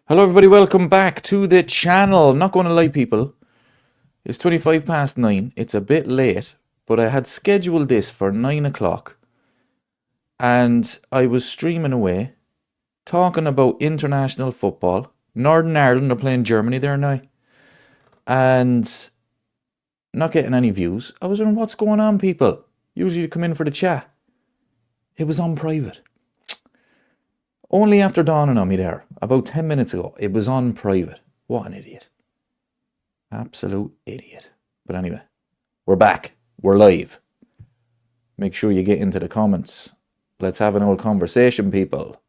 Hello everybody, welcome back to the channel. Not going to lie people, it's 25 past 9, it's a bit late, but I had scheduled this for 9 o'clock and I was streaming away, talking about international football. Northern Ireland are playing Germany there now, and not getting any views. I was wondering what's going on people, usually you come in for the chat. It was on private. Only after dawning on me there, about 10 minutes ago, it was on private. What an idiot. Absolute idiot. But anyway, we're back. We're live. Make sure you get into the comments. Let's have an old conversation, people.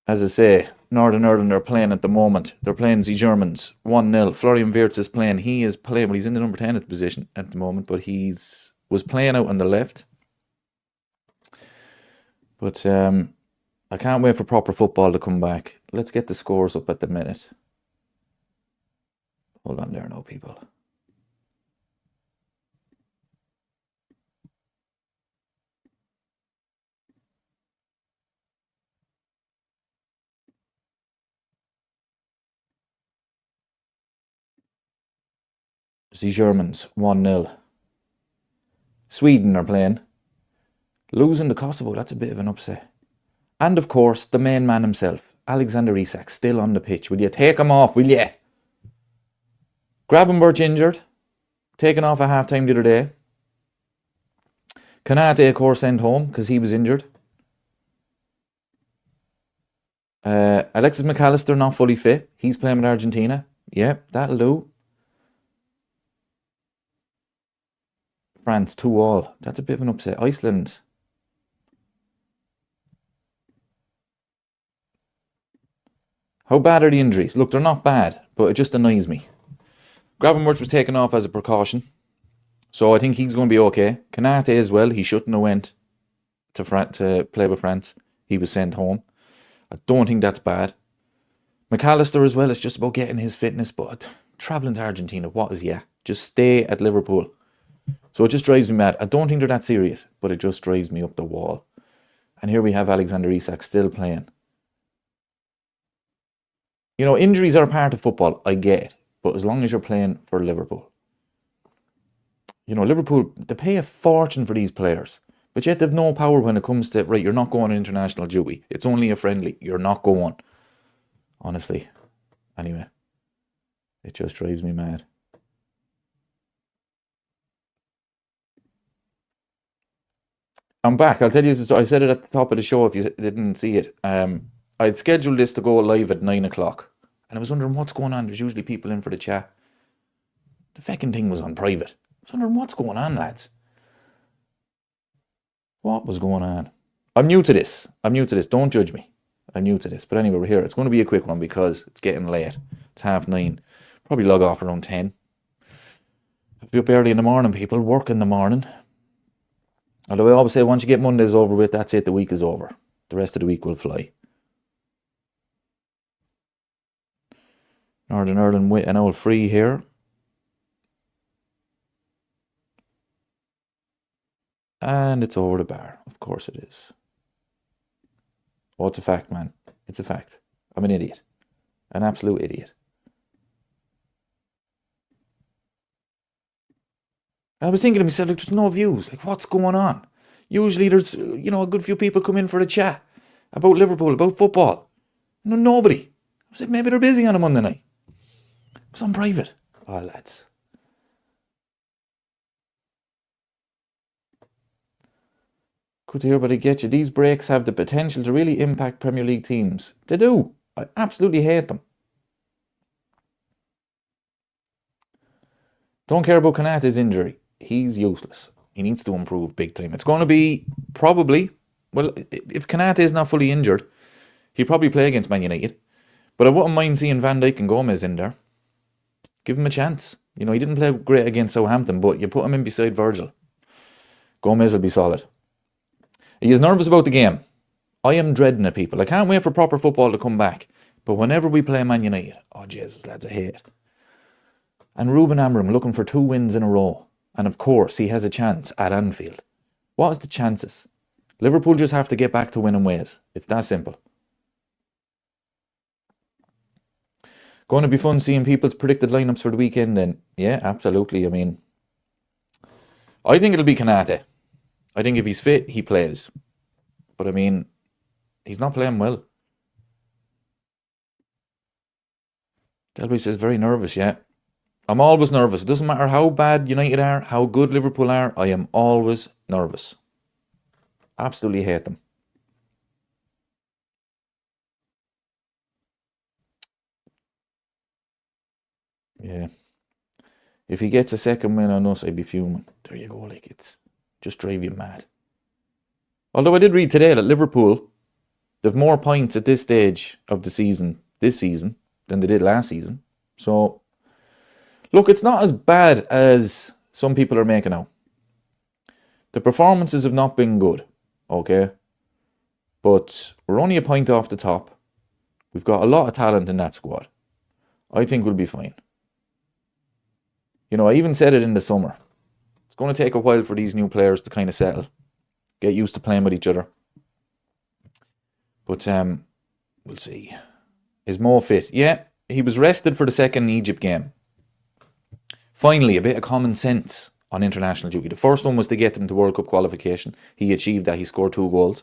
As I say, Northern Ireland are playing at the moment. They're playing the Germans 1-0. Florian Wirtz is playing. He is playing, well, he's in the number 10 at the position at the moment, but was playing out on the left. But I can't wait for proper football to come back. Let's get the scores up at the minute. Hold on there now, people. The Germans 1-0. Sweden are playing. Losing to Kosovo, that's a bit of an upset. And of course, the main man himself, Alexander Isak, still on the pitch. Will you take him off, will you? Gravenberch injured. Taken off at half-time the other day. Konate, of course, sent home because he was injured. Alexis McAllister not fully fit. He's playing with Argentina. Yep, that'll do. France 2-2. That's a bit of an upset. Iceland. How bad are the injuries? Look, they're not bad, but it just annoys me. Gravenberch was taken off as a precaution, so I think he's going to be okay. Konate as well. He shouldn't have went to play with France. He was sent home. I don't think that's bad. McAllister as well. It's just about getting his fitness, but travelling to Argentina, what is yeah? Just stay at Liverpool. So it just drives me mad. I don't think they're that serious, but it just drives me up the wall. And here we have Alexander Isak still playing. You know, injuries are a part of football, I get it. But as long as you're playing for Liverpool. You know, Liverpool, they pay a fortune for these players. But yet they've no power when it comes to, right, you're not going on international duty. It's only a friendly. You're not going. Honestly. Anyway. It just drives me mad. I'm back. I'll tell you, I said it at the top of the show if you didn't see it. I'd scheduled this to go live at 9 o'clock. And I was wondering what's going on. There's usually people in for the chat. The feckin' thing was on private. I was wondering what's going on, lads. What was going on? I'm new to this. Don't judge me. I'm new to this. But anyway, we're here. It's going to be a quick one because it's getting late. It's 9:30. Probably log off around 10. I'll be up early in the morning, people. Work in the morning. Although I always say once you get Mondays over with, that's it. The week is over. The rest of the week will fly. Northern Ireland with an old free here. And it's over the bar. Of course it is. Oh, it's a fact, man. It's a fact. I'm an idiot. An absolute idiot. I was thinking to myself, like, there's no views. Like, what's going on? Usually there's, you know, a good few people come in for a chat about Liverpool, about football. No, nobody. I was like, maybe they're busy on a Monday night. It was on private. Oh, lads. Good to hear, but I get you. These breaks have the potential to really impact Premier League teams. They do. I absolutely hate them. Don't care about Konate's injury. He's useless. He needs to improve big time. It's going to be probably, well, if Konate is not fully injured, he'll probably play against Man United. But I wouldn't mind seeing Van Dijk and Gomez in there. Give him a chance. You know, he didn't play great against Southampton, but you put him in beside Virgil. Gomez will be solid. He is nervous about the game. I am dreading it, people. I can't wait for proper football to come back. But whenever we play Man United, oh, Jesus, lads, I hate it. And Ruben Amorim looking for 2 wins in a row. And of course, he has a chance at Anfield. What is the chances? Liverpool just have to get back to winning ways. It's that simple. Going to be fun seeing people's predicted lineups for the weekend then. Yeah, absolutely. I mean, I think it'll be Konate. I think if he's fit, he plays. But I mean, he's not playing well. Delby says very nervous, yeah. I'm always nervous. It doesn't matter how bad United are, how good Liverpool are, I am always nervous. Absolutely hate them. Yeah. If he gets a second win on us, I'd be fuming. There you go, like it's just drive you mad. Although I did read today that Liverpool, they've more points at this stage of the season, this season, than they did last season. So, look, it's not as bad as some people are making out. The performances have not been good, okay? But we're only a point off the top. We've got a lot of talent in that squad. I think we'll be fine. You know, I even said it in the summer. It's going to take a while for these new players to kind of settle, get used to playing with each other. But we'll see. Is Mo fit? Yeah, he was rested for the second Egypt game. Finally, a bit of common sense on international duty. The first one was to get him to World Cup qualification. He achieved that. He scored 2 goals.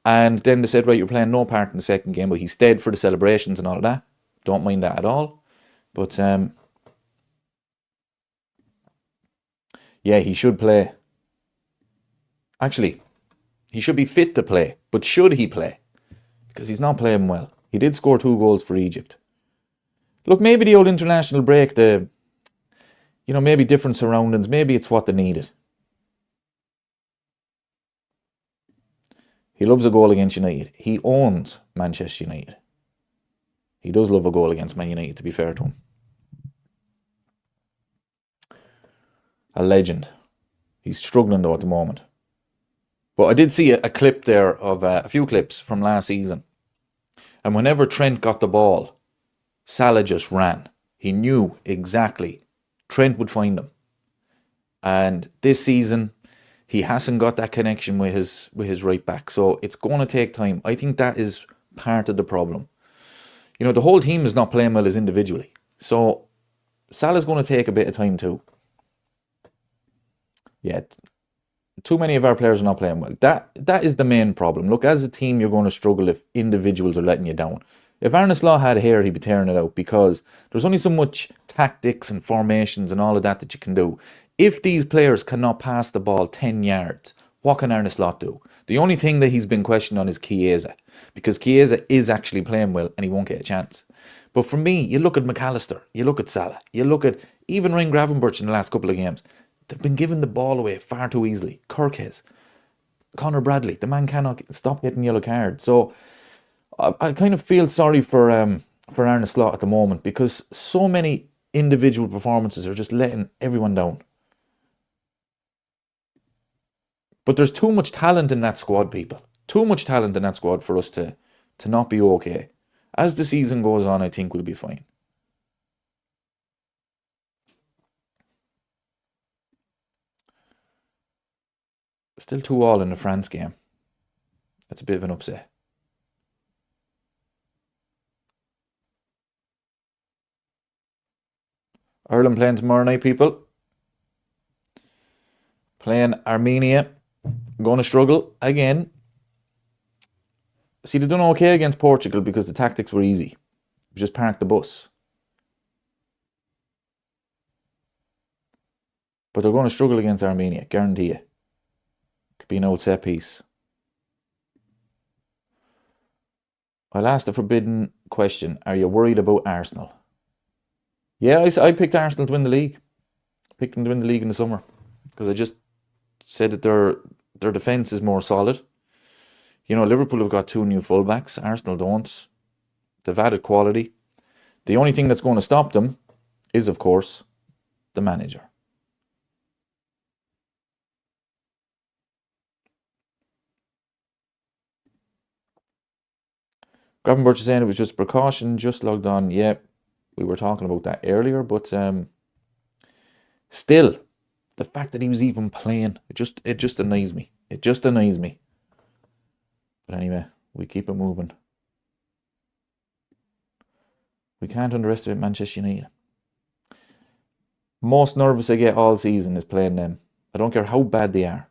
And then they said, right, you're playing no part in the second game, but he stayed for the celebrations and all of that. Don't mind that at all. But yeah, he should play. Actually, he should be fit to play. But should he play? Because he's not playing well. He did score 2 goals for Egypt. Look, maybe the old international break, maybe different surroundings, maybe it's what they needed. He loves a goal against United. He owns Manchester United. He does love a goal against Man United, to be fair to him. A legend. He's struggling though at the moment. But I did see a clip there of a few clips from last season. And whenever Trent got the ball, Salah just ran. He knew exactly Trent would find him. And this season, he hasn't got that connection with his right back. So it's going to take time. I think that is part of the problem. You know, the whole team is not playing well as individually. So Salah's going to take a bit of time too. Yeah, too many of our players are not playing well. That is the main problem. Look, as a team, you're going to struggle if individuals are letting you down. If Arne Slot had hair, he'd be tearing it out because there's only so much tactics and formations and all of that you can do. If these players cannot pass the ball 10 yards, what can Arne Slot do? The only thing that he's been questioned on is Chiesa, because Chiesa is actually playing well and he won't get a chance. But for me, you look at McAllister, you look at Salah, you look at even Ryan Gravenberch in the last couple of games. They've been giving the ball away far too easily. Kirk has. Connor Bradley, the man cannot stop getting yellow cards. So I kind of feel sorry for Arne Slot at the moment because so many individual performances are just letting everyone down. But there's too much talent in that squad, people. Too much talent in that squad for us to not be okay. As the season goes on, I think we'll be fine. Still 2-2 in the France game. That's a bit of an upset. Ireland playing tomorrow night, people. Playing Armenia. Going to struggle again. See, they done okay against Portugal because the tactics were easy. We just parked the bus. But they're going to struggle against Armenia, guarantee you. Could be an old set piece. I'll ask the forbidden question. Are you worried about Arsenal? Yeah, I picked Arsenal to win the league. Picked them to win the league in the summer. Because I just said that their defence is more solid. You know, Liverpool have got 2 new fullbacks. Arsenal don't. They've added quality. The only thing that's going to stop them is, of course, the manager. Gravenberch is saying it was just precaution, just logged on. Yeah, we were talking about that earlier, but still, the fact that he was even playing, it just annoys me. It just annoys me. But anyway, we keep it moving. We can't underestimate Manchester United. Most nervous I get all season is playing them. I don't care how bad they are.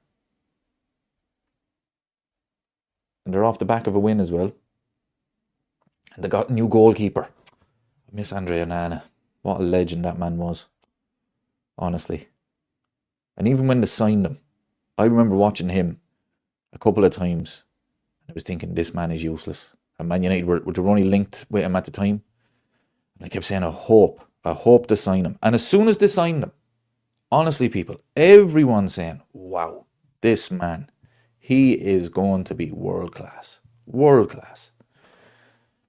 And they're off the back of a win as well. And they got a new goalkeeper. I miss Andre Onana. What a legend that man was. Honestly. And even when they signed him, I remember watching him a couple of times. And I was thinking, this man is useless. And Man United were only linked with him at the time. And I kept saying, I hope to sign him. And as soon as they signed him, honestly, people, everyone's saying, wow, this man, he is going to be world class. World class.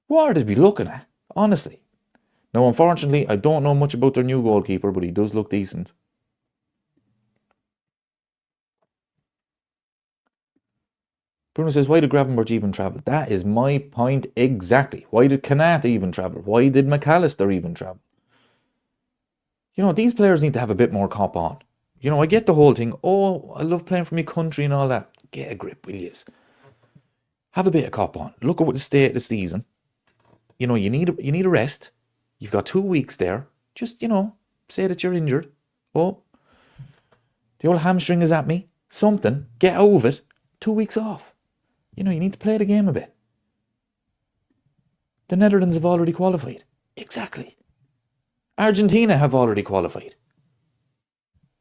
What are they be looking at? Honestly. Now, unfortunately, I don't know much about their new goalkeeper, but he does look decent. Bruno says, why did Gravenberch even travel? That is my point exactly. Why did Konate even travel? Why did McAllister even travel? You know, these players need to have a bit more cop on. You know, I get the whole thing. Oh, I love playing for my country and all that. Get a grip, will you? Have a bit of cop on. Look at what the state of the season. You know, you need a rest. You've got 2 weeks there. Just, you know, say that you're injured. Oh, the old hamstring is at me. Something. Get out of it. 2 weeks off. You know, you need to play the game a bit. The Netherlands have already qualified. Exactly. Argentina have already qualified.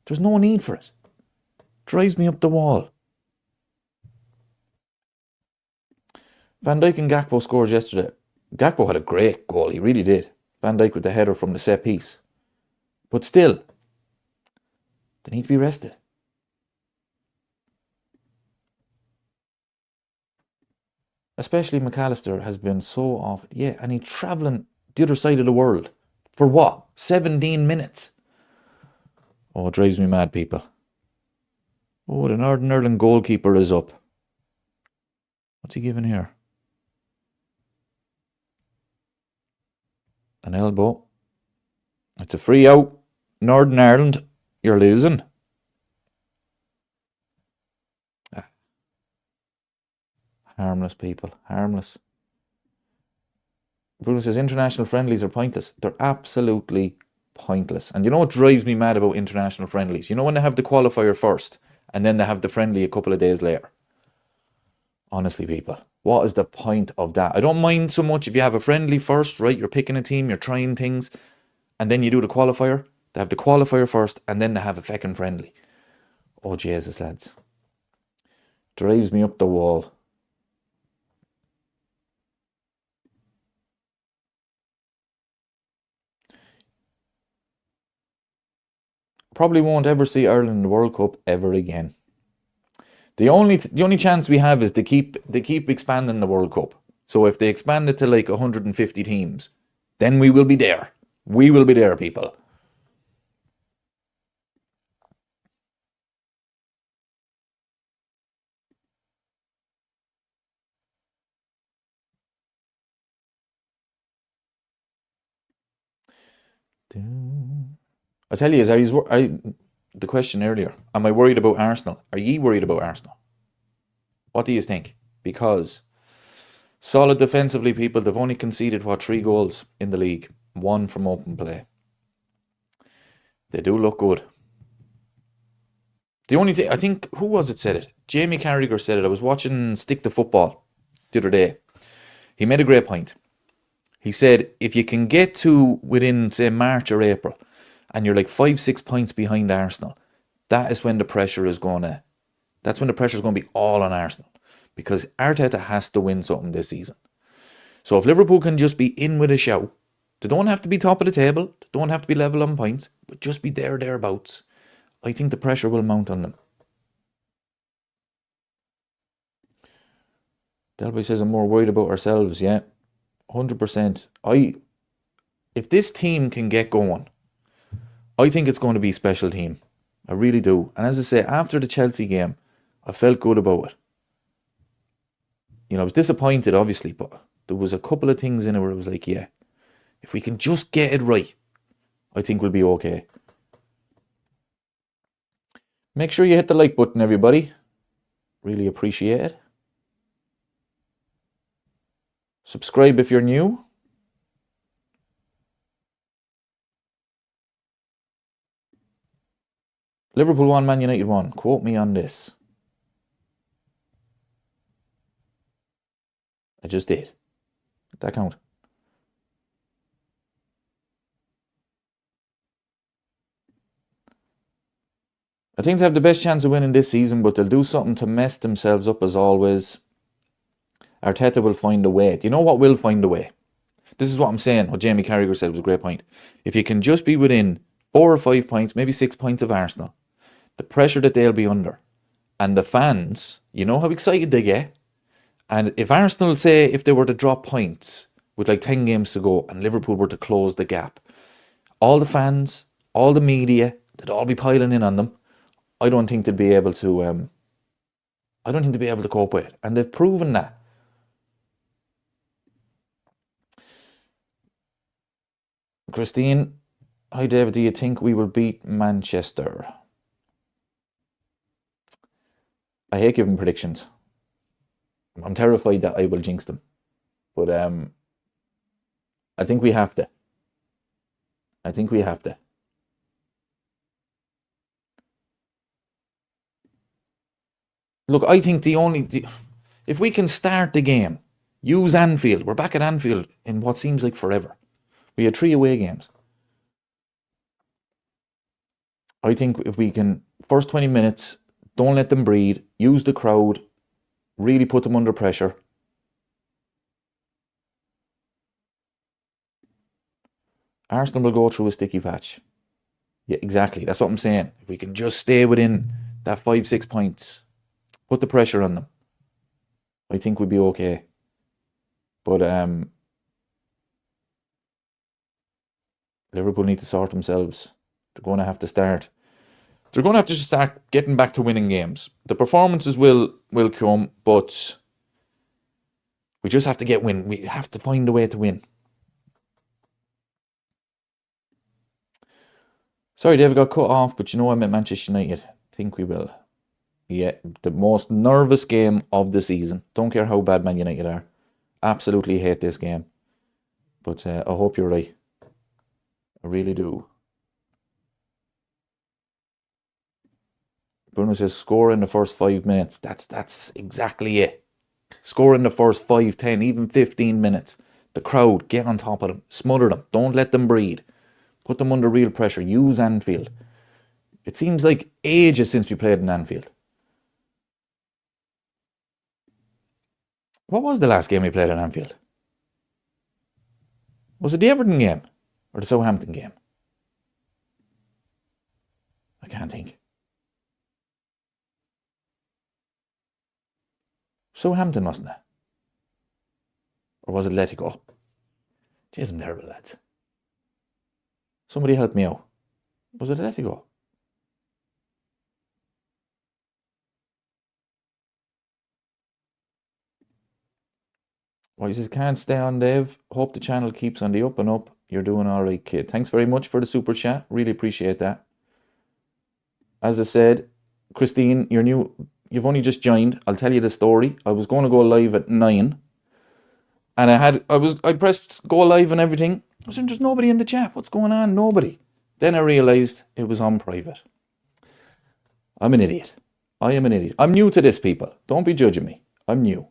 There's no need for it. Drives me up the wall. Van Dijk and Gakpo scored yesterday. Gakpo had a great goal, he really did. Van Dijk with the header from the set piece. But still, they need to be rested. Especially McAllister has been so off. Yeah, and he's travelling the other side of the world. For what? 17 minutes. Oh, it drives me mad, people. Oh, the Northern Ireland goalkeeper is up. What's he giving here? An elbow. It's a free out. Northern Ireland, you're losing. Harmless, people. Harmless. Bruno says international friendlies are pointless. They're absolutely pointless. And you know what drives me mad about international friendlies? You know when they have the qualifier first and then they have the friendly a couple of days later? Honestly, people, what is the point of that? I don't mind so much if you have a friendly first, right? You're picking a team, you're trying things, and then you do the qualifier. They have the qualifier first and then they have a feckin' friendly. Oh, Jesus, lads. Drives me up the wall. Probably won't ever see Ireland in the World Cup ever again. The only chance we have is they keep expanding the World Cup. So if they expand it to like 150 teams, then we will be there. We will be there, people. I tell you, the question earlier, am I worried about Arsenal? Are ye worried about Arsenal? What do you think? Because solid defensively, people, they've only conceded, 3 goals in the league. 1 from open play. They do look good. The only thing, I think, who was it said it? Jamie Carragher said it. I was watching Stick to Football the other day. He made a great point. He said, if you can get to within, say, March or April, and you're like 5-6 points behind Arsenal, that's when the pressure is going to be all on Arsenal. Because Arteta has to win something this season. So if Liverpool can just be in with a shout, they don't have to be top of the table, they don't have to be level on points, but just be thereabouts, I think the pressure will mount on them. Delby says I'm more worried about ourselves, yeah. 100%. If this team can get going, I think it's going to be a special team. I really do. And as I say, after the Chelsea game, I felt good about it. You know, I was disappointed, obviously, but there was a couple of things in it where I was like, yeah, if we can just get it right, I think we'll be okay. Make sure you hit the like button, everybody. Really appreciate it. Subscribe if you're new. Liverpool 1, Man United 1. Quote me on this. I just did. Did that count? I think they have the best chance of winning this season, but they'll do something to mess themselves up as always. Arteta will find a way. Do you know what will find a way? This is what I'm saying. What Jamie Carragher said was a great point. If you can just be within 4 or 5 points, maybe 6 points of Arsenal, the pressure that they'll be under, and the fans, you know how excited they get. And if Arsenal, say, if they were to drop points with like 10 games to go and Liverpool were to close the gap, all the fans, all the media, they'd all be piling in on them. I don't think they'd be able to. I don't think they'd be able to cope with it, and they've proven that. Christine, hi David. Do you think we will beat Manchester? I hate giving predictions. I'm terrified that I will jinx them, but I think we have to. I think we have to. Look, I think if we can start the game, use Anfield. We're back at Anfield in what seems like forever. We had 3 away games. I think if we can, first 20 minutes, don't let them breathe, use the crowd, really put them under pressure. Arsenal will go through a sticky patch. Yeah, exactly. That's what I'm saying. If we can just stay within that 5-6 points, put the pressure on them, I think we'd be okay. But Liverpool need to sort themselves. They're going to have to start. They're going to have to just start getting back to winning games. The performances will come, but we just have to win. We have to find a way to win. Sorry, David got cut off, but you know I'm at Manchester United. I think we will. Yeah, the most nervous game of the season. Don't care how bad Man United are. Absolutely hate this game. But I hope you're right. I really do. Bruno says score in the first 5 minutes. That's exactly it. Score in the first 5, 10, even 15 minutes. The crowd, get on top of them. Smother them. Don't let them breathe. Put them under real pressure. Use Anfield. It seems like ages since we played in Anfield. What was the last game we played in Anfield? Was it the Everton game? Or the Southampton game? I can't think. Southampton, wasn't it? Or was it Atletico? Jeez, I'm terrible, lads. Somebody help me out. Was it Atletico? Well, he says, can't stay on, Dave. Hope the channel keeps on the up and up. You're doing all right, kid. Thanks very much for the super chat. Really appreciate that. As I said, Christine, you're new. You've only just joined. I'll tell you the story. I was going to go live at 9. And I pressed go live and everything. I was saying, there's nobody in the chat. What's going on? Nobody. Then I realised it was on private. I'm an idiot. I am an idiot. I'm new to this, people. Don't be judging me. I'm new.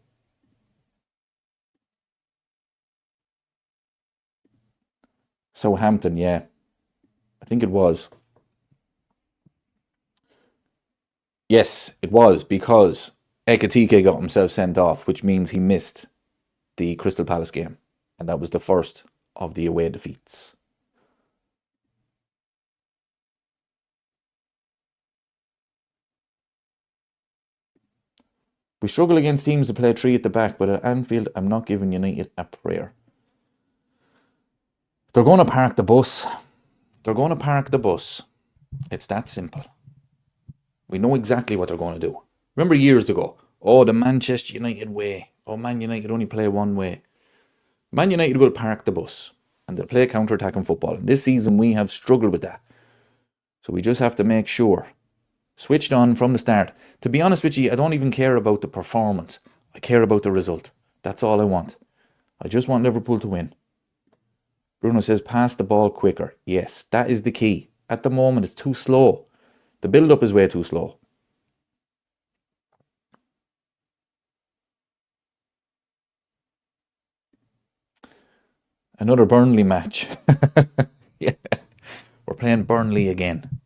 Southampton, yeah. I think it was. Yes, it was, because Ekatike got himself sent off, which means he missed the Crystal Palace game. And that was the first of the away defeats. We struggle against teams that play 3 at the back, but at Anfield, I'm not giving United a prayer. They're going to park the bus. They're going to park the bus. It's that simple. We know exactly what they're going to do. Remember years ago, oh, the Manchester United way. Oh, Man United only play one way. Man United will park the bus and they'll play counter-attacking football. And this season, we have struggled with that. So we just have to make sure. Switched on from the start. To be honest with you, I don't even care about the performance. I care about the result. That's all I want. I just want Liverpool to win. Bruno says, pass the ball quicker. Yes, that is the key. At the moment, it's too slow. The build-up is way too slow. Another Burnley match. Yeah, we're playing Burnley again.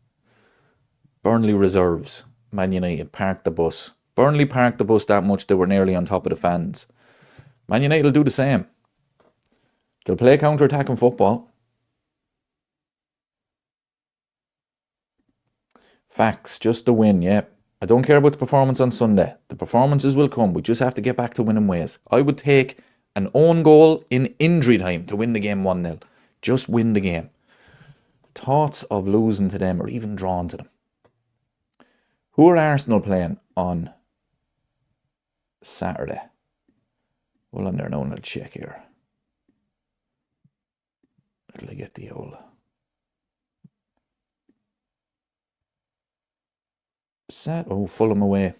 Burnley reserves. Man United parked the bus. Burnley parked the bus that much they were nearly on top of the fans. Man United will do the same. They'll play counter-attacking football. Facts, just the win, yeah. I don't care about the performance on Sunday. The performances will come. We just have to get back to winning ways. I would take an own goal in injury time to win the game 1-0. Just win the game. Thoughts of losing to them or even drawn to them. Who are Arsenal playing on Saturday? Well, I'm there now and I'll check here. It'll get the old set. Oh, Fulham away.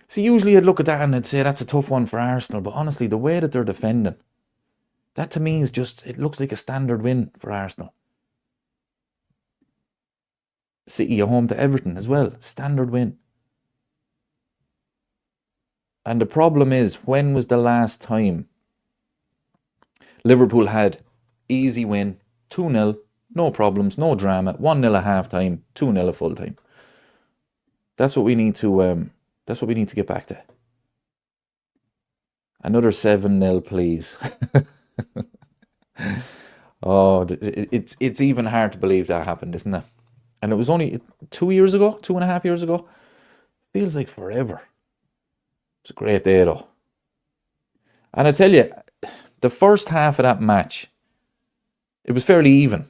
See, usually I'd look at that and I'd say that's a tough one for Arsenal, but honestly, the way that they're defending, that to me is just, it looks like a standard win for Arsenal. City are home to Everton as well. Standard win. And the problem is, when was the last time Liverpool had easy win, 2-0, no problems, no drama, 1-0 at half time, 2-0 at full time. That's what we need to get back to. Another 7-0, please. Oh, it's even hard to believe that happened, isn't it? And it was only 2 years ago, 2.5 years ago. Feels like forever. It's a great day though. And I tell you, the first half of that match, it was fairly even.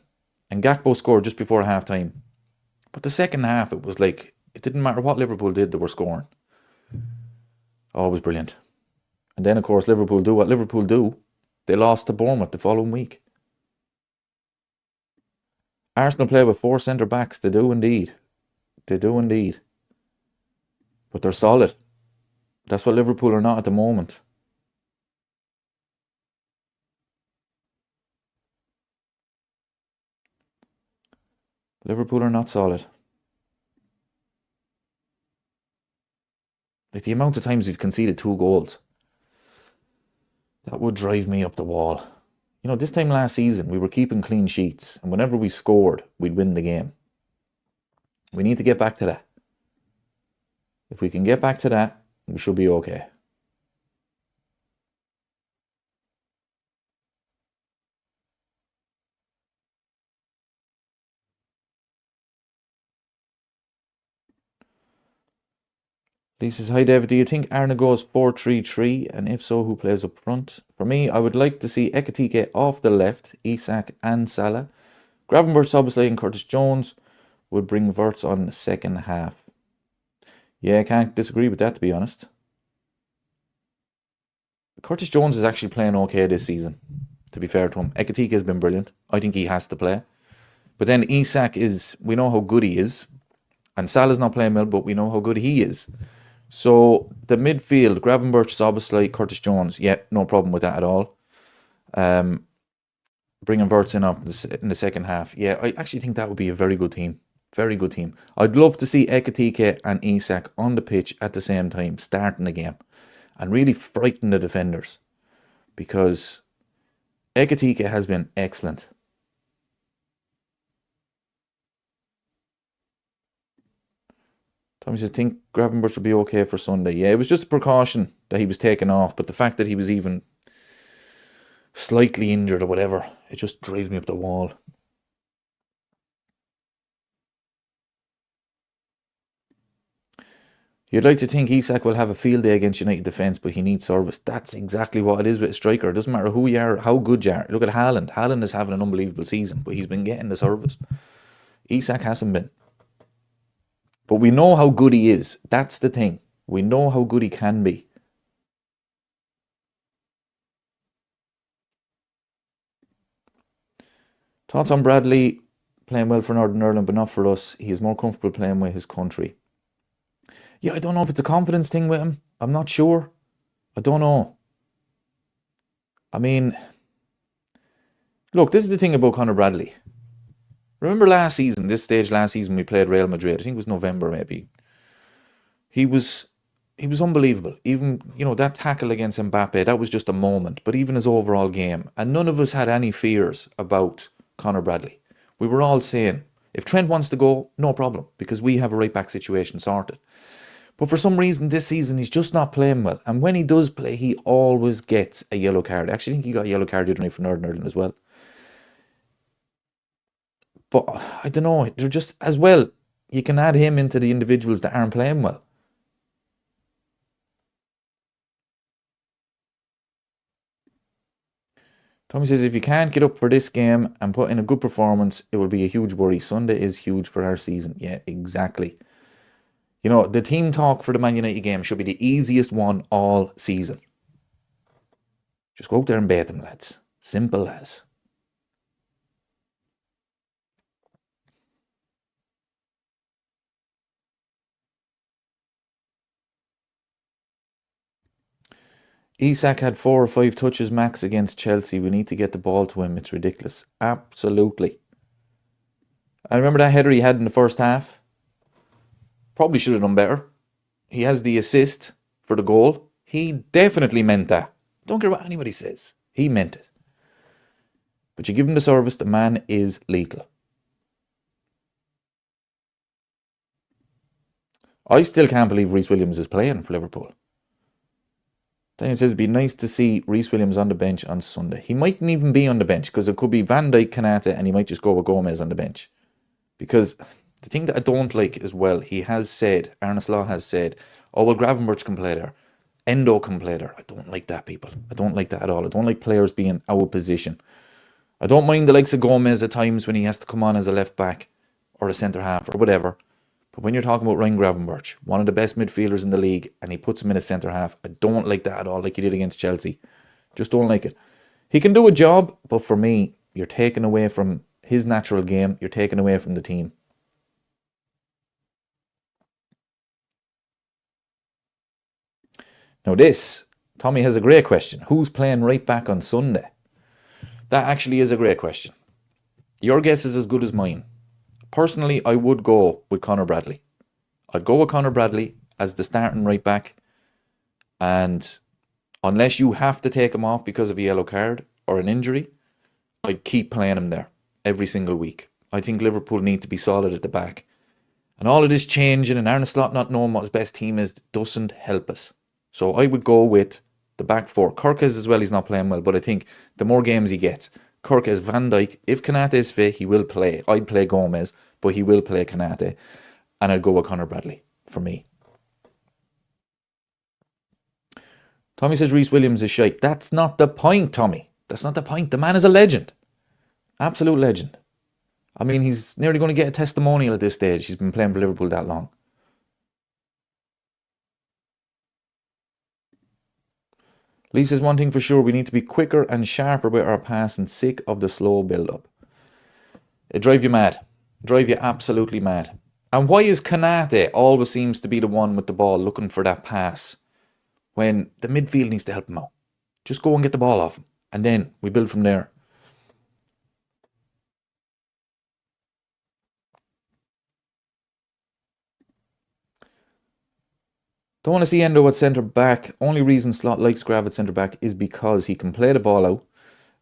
And Gakpo scored just before half time. But the second half, it was like, it didn't matter what Liverpool did, they were scoring. Oh, it was brilliant. And then, of course, Liverpool do what Liverpool do. They lost to Bournemouth the following week. Arsenal play with 4 centre-backs. They do indeed. They do indeed. But they're solid. That's what Liverpool are not at the moment. Liverpool are not solid. Like the amount of times we've conceded 2 goals, that would drive me up the wall. You know, this time last season, we were keeping clean sheets, and whenever we scored, we'd win the game. We need to get back to that. If we can get back to that, we should be okay. Lee says, hi David, do you think Arna goes 4-3-3? And if so, who plays up front? For me, I would like to see Ekatike off the left, Isak and Salah. Gravenberch obviously and Curtis Jones would bring Wirtz on the second half. Yeah, I can't disagree with that, to be honest. Curtis Jones is actually playing okay this season, to be fair to him. Ekatike has been brilliant. I think he has to play. But then Isak is, we know how good he is. And Salah's not playing well, but we know how good he is. So the midfield, Gravenberch is obviously Curtis Jones. Yeah, no problem with that at all. Bringing Wirtz in up in the second half. Yeah, I actually think that would be a very good team. Very good team. I'd love to see Ekatike and Isak on the pitch at the same time, starting the game. And really frighten the defenders. Because Ekatike has been excellent. Tommy says, I think Gravenberch will be okay for Sunday. Yeah, it was just a precaution that he was taken off, but the fact that he was even slightly injured or whatever, it just drives me up the wall. You'd like to think Isak will have a field day against United defence, but he needs service. That's exactly what it is with a striker. It doesn't matter who you are, how good you are. Look at Haaland. Haaland is having an unbelievable season, but he's been getting the service. Isak hasn't been. But we know how good he is. That's the thing. We know how good he can be. Thoughts on Bradley playing well for Northern Ireland, but not for us. He is more comfortable playing with his country. Yeah, I don't know if it's a confidence thing with him. I'm not sure. I don't know. I mean, look, this is the thing about Conor Bradley. Remember last season, this stage last season, we played Real Madrid. I think it was November maybe. He was he was unbelievable. Even, that tackle against Mbappe, that was just a moment. But even his overall game, and none of us had any fears about Conor Bradley. We were all saying, if Trent wants to go, no problem, because we have a right back situation sorted. But for some reason this season he's just not playing well. And when he does play, he always gets a yellow card. I actually think he got a yellow card the other night for Northern Ireland as well. But I don't know, they're just as well. You can add him into the individuals that aren't playing well. Tommy says if you can't get up for this game and put in a good performance, it will be a huge worry. Sunday is huge for our season. Yeah, exactly. The team talk for the Man United game should be the easiest one all season. Just go out there and bait them, lads. Simple as. Isak had 4 or 5 touches max against Chelsea. We need to get the ball to him. It's ridiculous. Absolutely. I remember that header he had in the first half. Probably should have done better. He has the assist for the goal. He definitely meant that. Don't care what anybody says. He meant it. But you give him the service, the man is lethal. I still can't believe Reece Williams is playing for Liverpool. Daniel says it'd be nice to see Reece Williams on the bench on Sunday. He mightn't even be on the bench because it could be Van Dijk, Konate, and he might just go with Gomez on the bench. Because the thing that I don't like as well, he has said, Arne Slot has said, oh, well, Gravenberch can play there. Endo can play there. I don't like that, people. I don't like that at all. I don't like players being out of position. I don't mind the likes of Gomez at times when he has to come on as a left back or a centre half or whatever. But when you're talking about Ryan Gravenberch, one of the best midfielders in the league, and he puts him in a centre half, I don't like that at all, like he did against Chelsea. Just don't like it. He can do a job, but for me, you're taking away from his natural game. You're taking away from the team. Now this, Tommy has a great question. Who's playing right back on Sunday? That actually is a great question. Your guess is as good as mine. Personally, I would go with Conor Bradley. I'd go with Conor Bradley as the starting right back. And unless you have to take him off because of a yellow card or an injury, I'd keep playing him there every single week. I think Liverpool need to be solid at the back. And all of this changing and Arne Slot not knowing what his best team is doesn't help us. So I would go with the back four. Kirkes as well, he's not playing well, but I think the more games he gets, Kirkes, Van Dijk, if Konate is fit, he will play. I'd play Gomez, but he will play Konate. And I'd go with Conor Bradley, for me. Tommy says Reece Williams is shite. That's not the point, Tommy. That's not the point. The man is a legend. Absolute legend. I mean, he's nearly going to get a testimonial at this stage. He's been playing for Liverpool that long. Lee says one thing for sure, we need to be quicker and sharper with our pass and sick of the slow build-up. It drive you mad. Drive you absolutely mad. And why is Konate always seems to be the one with the ball looking for that pass when the midfield needs to help him out? Just go and get the ball off him. And then we build from there. Don't want to see Endo at centre back. Only reason Slot likes Grav at centre back is because he can play the ball out.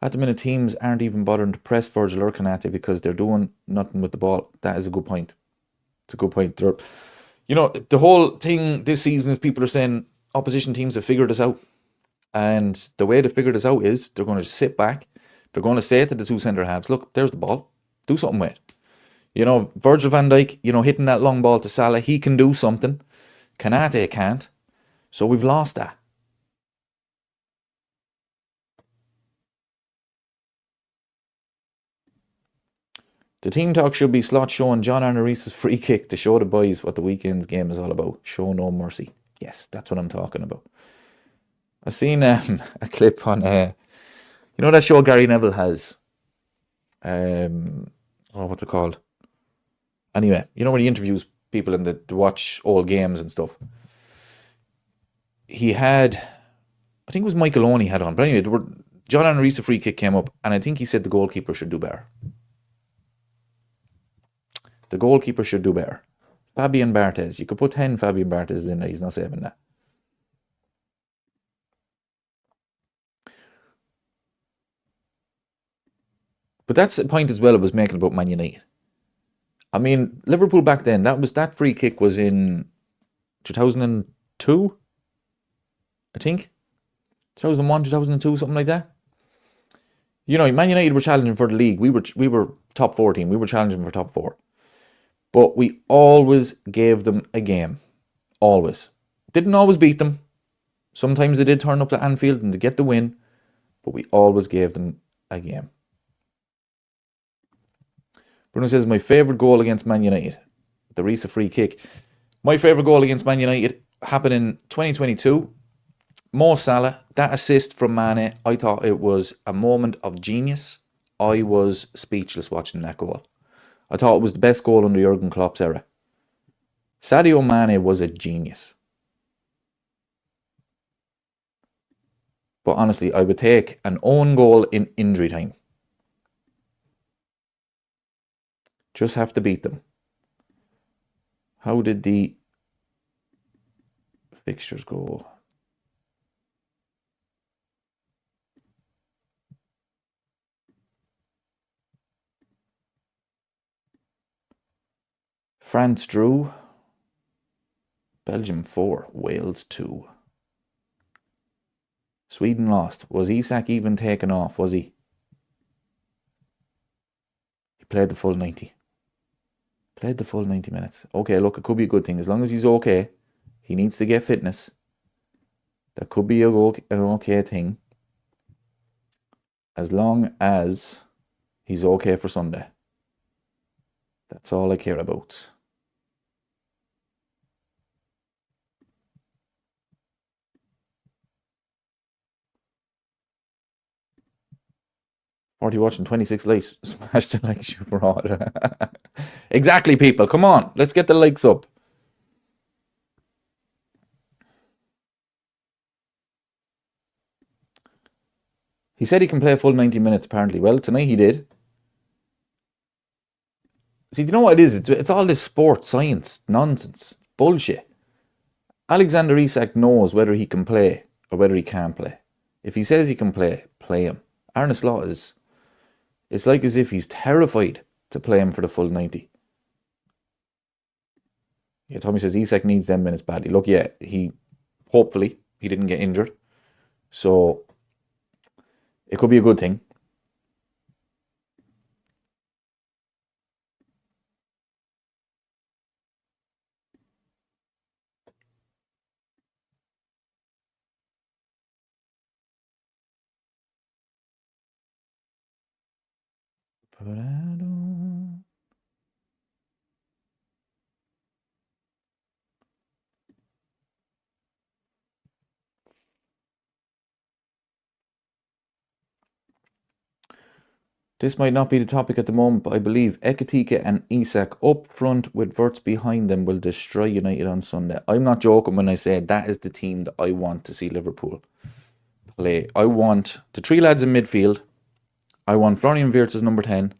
At the minute, teams aren't even bothering to press Virgil or Konate because they're doing nothing with the ball. That is a good point. It's a good point. The whole thing this season is people are saying opposition teams have figured this out. And the way to figure this out is they're going to sit back. They're going to say to the two centre halves, look, there's the ball. Do something with it. Virgil van Dijk, hitting that long ball to Salah, he can do something. Konate can't. So we've lost that. The team talk should be Slot showing John Arne Riis's free kick to show the boys what the weekend's game is all about. Show no mercy. Yes, that's what I'm talking about. I've seen a clip on, that show Gary Neville has. What's it called? Anyway, where he interviews people in to watch old games and stuff. He had, I think it was Michael Owen he had on, but anyway, John Arne Riis, a free kick came up, and I think he said the goalkeeper should do better. The goalkeeper should do better. Fabian Barthez. You could put 10 Fabian Barthez in there. He's not saving that. But that's the point as well it was making about Man United. I mean, Liverpool back then, that free kick was in 2002, I think. 2001, 2002, something like that. You know, Man United were challenging for the league. We were top 14. We were challenging for top 4. But we always gave them a game. Always. Didn't always beat them. Sometimes they did turn up to Anfield and to get the win. But we always gave them a game. Bruno says, my favourite goal against Man United. The Risa free kick. My favourite goal against Man United happened in 2022. Mo Salah, that assist from Mane, I thought it was a moment of genius. I was speechless watching that goal. I thought it was the best goal under Jurgen Klopp's era. Sadio Mane was a genius. But honestly, I would take an own goal in injury time. Just have to beat them. How did the fixtures go? France drew. Belgium 4, Wales 2. Sweden lost. Was Isak even taken off, was he? He played the full 90. Played the full 90 minutes. Okay, look, it could be a good thing. As long as he's okay, he needs to get fitness. That could be an okay thing. As long as he's okay for Sunday. That's all I care about. Already watching 26 likes. Smash the like super hard. Exactly, people. Come on. Let's get the likes up. He said he can play a full 90 minutes, apparently. Well, tonight he did. See, do you know what it is? It's all this sport science nonsense. Bullshit. Alexander Isak knows whether he can play or whether he can't play. If he says he can play, play him. Arne Slot is... It's like as if he's terrified to play him for the full 90. Yeah, Tommy says Isak needs them minutes badly. Look, yeah, hopefully he didn't get injured. So it could be a good thing. But I don't... This might not be the topic at the moment, but I believe Ekitike and Isak up front with Wirtz behind them will destroy United on Sunday. I'm not joking when I say that is the team that I want to see Liverpool play. I want the 3 lads in midfield. I want Florian Wirtz as number 10.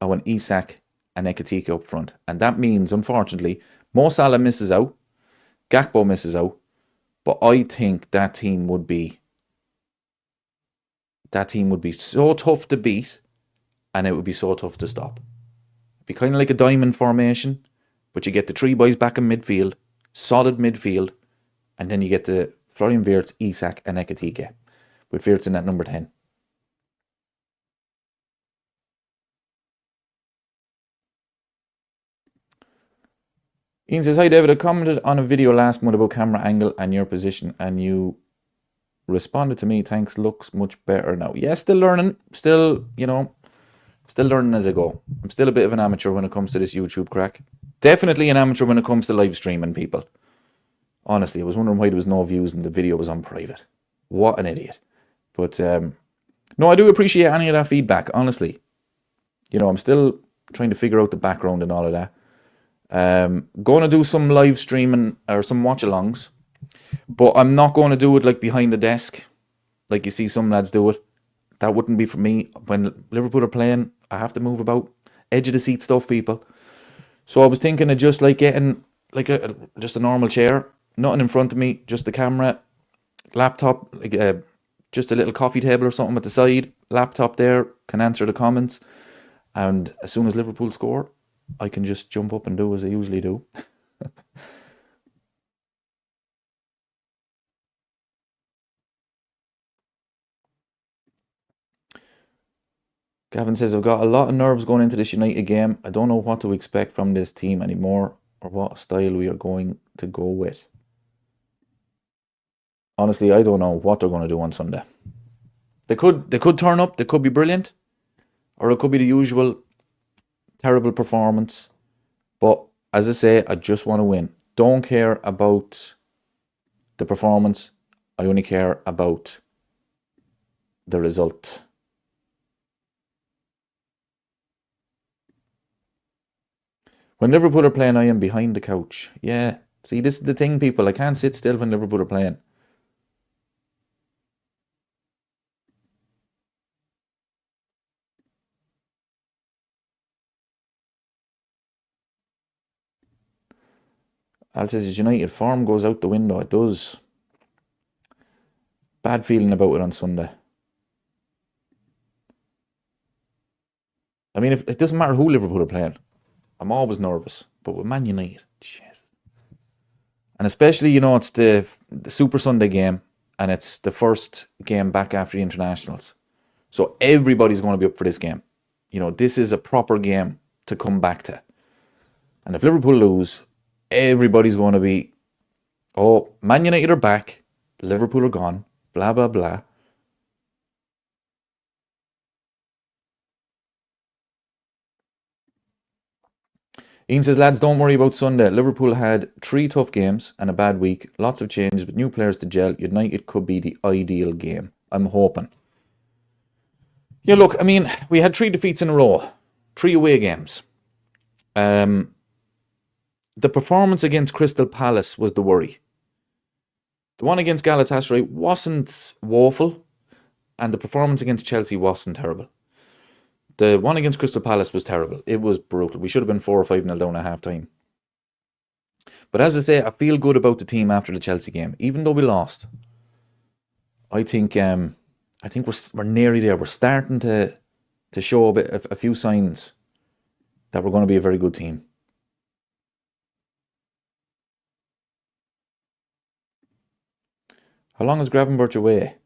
I want Isak and Ekitike up front. And that means, unfortunately, Mo Salah misses out. Gakpo misses out. But I think that team would be so tough to beat, and it would be so tough to stop. It'd be kind of like a diamond formation, but you get the 3 boys back in midfield, solid midfield, and then you get the Florian Wirtz, Isak and Ekitike, with Wirtz in at number 10. Ian says, hi David, I commented on a video last month about camera angle and your position, and you responded to me, thanks, looks much better now. Yeah, still learning, still learning as I go. I'm still a bit of an amateur when it comes to this YouTube crack. Definitely an amateur when it comes to live streaming, people. Honestly, I was wondering why there was no views and the video was on private. What an idiot. But, no, I do appreciate any of that feedback, honestly. You know, I'm still trying to figure out the background and all of that. Going to do some live streaming or some watch-alongs. But I'm not going to do it like behind the desk, like you see some lads do it. That wouldn't be for me. When Liverpool are playing, I have to move about. Edge of the seat stuff, people. So I was thinking of just like getting like just a normal chair, nothing in front of me, just the camera, laptop, like just a little coffee table or something at the side, laptop there, can answer the comments, and as soon as Liverpool score, I can just jump up and do as I usually do. Gavin says, I've got a lot of nerves going into this United game. I don't know what to expect from this team anymore or what style we are going to go with. Honestly, I don't know what they're going to do on Sunday. They could turn up, they could be brilliant, or it could be the usual terrible performance. But as I say, I just want to win. Don't care about the performance. I only care about the result. When Liverpool are playing, I am behind the couch. Yeah. See, this is the thing, people. I can't sit still when Liverpool are playing. Al says, United form goes out the window. It does. Bad feeling about it on Sunday. I mean, if it doesn't matter who Liverpool are playing, I'm always nervous. But with Man United, jeez. And especially, it's the Super Sunday game, and it's the first game back after the internationals. So everybody's going to be up for this game. This is a proper game to come back to. And if Liverpool lose, everybody's going to be, oh, Man United are back, Liverpool are gone, blah, blah, blah. Ian says, lads, don't worry about Sunday. Liverpool had 3 tough games and a bad week. Lots of changes with new players to gel. United could be the ideal game. I'm hoping. Yeah, look, I mean, we had 3 defeats in a row. 3 away games. The performance against Crystal Palace was the worry. The one against Galatasaray wasn't woeful, and the performance against Chelsea wasn't terrible. The one against Crystal Palace was terrible. It was brutal. We should have been 4 or 5-0 down at half time. But as I say, I feel good about the team after the Chelsea game, even though we lost. I think we're nearly there. We're starting to show a few signs that we're going to be a very good team. How long is Gravenberch away?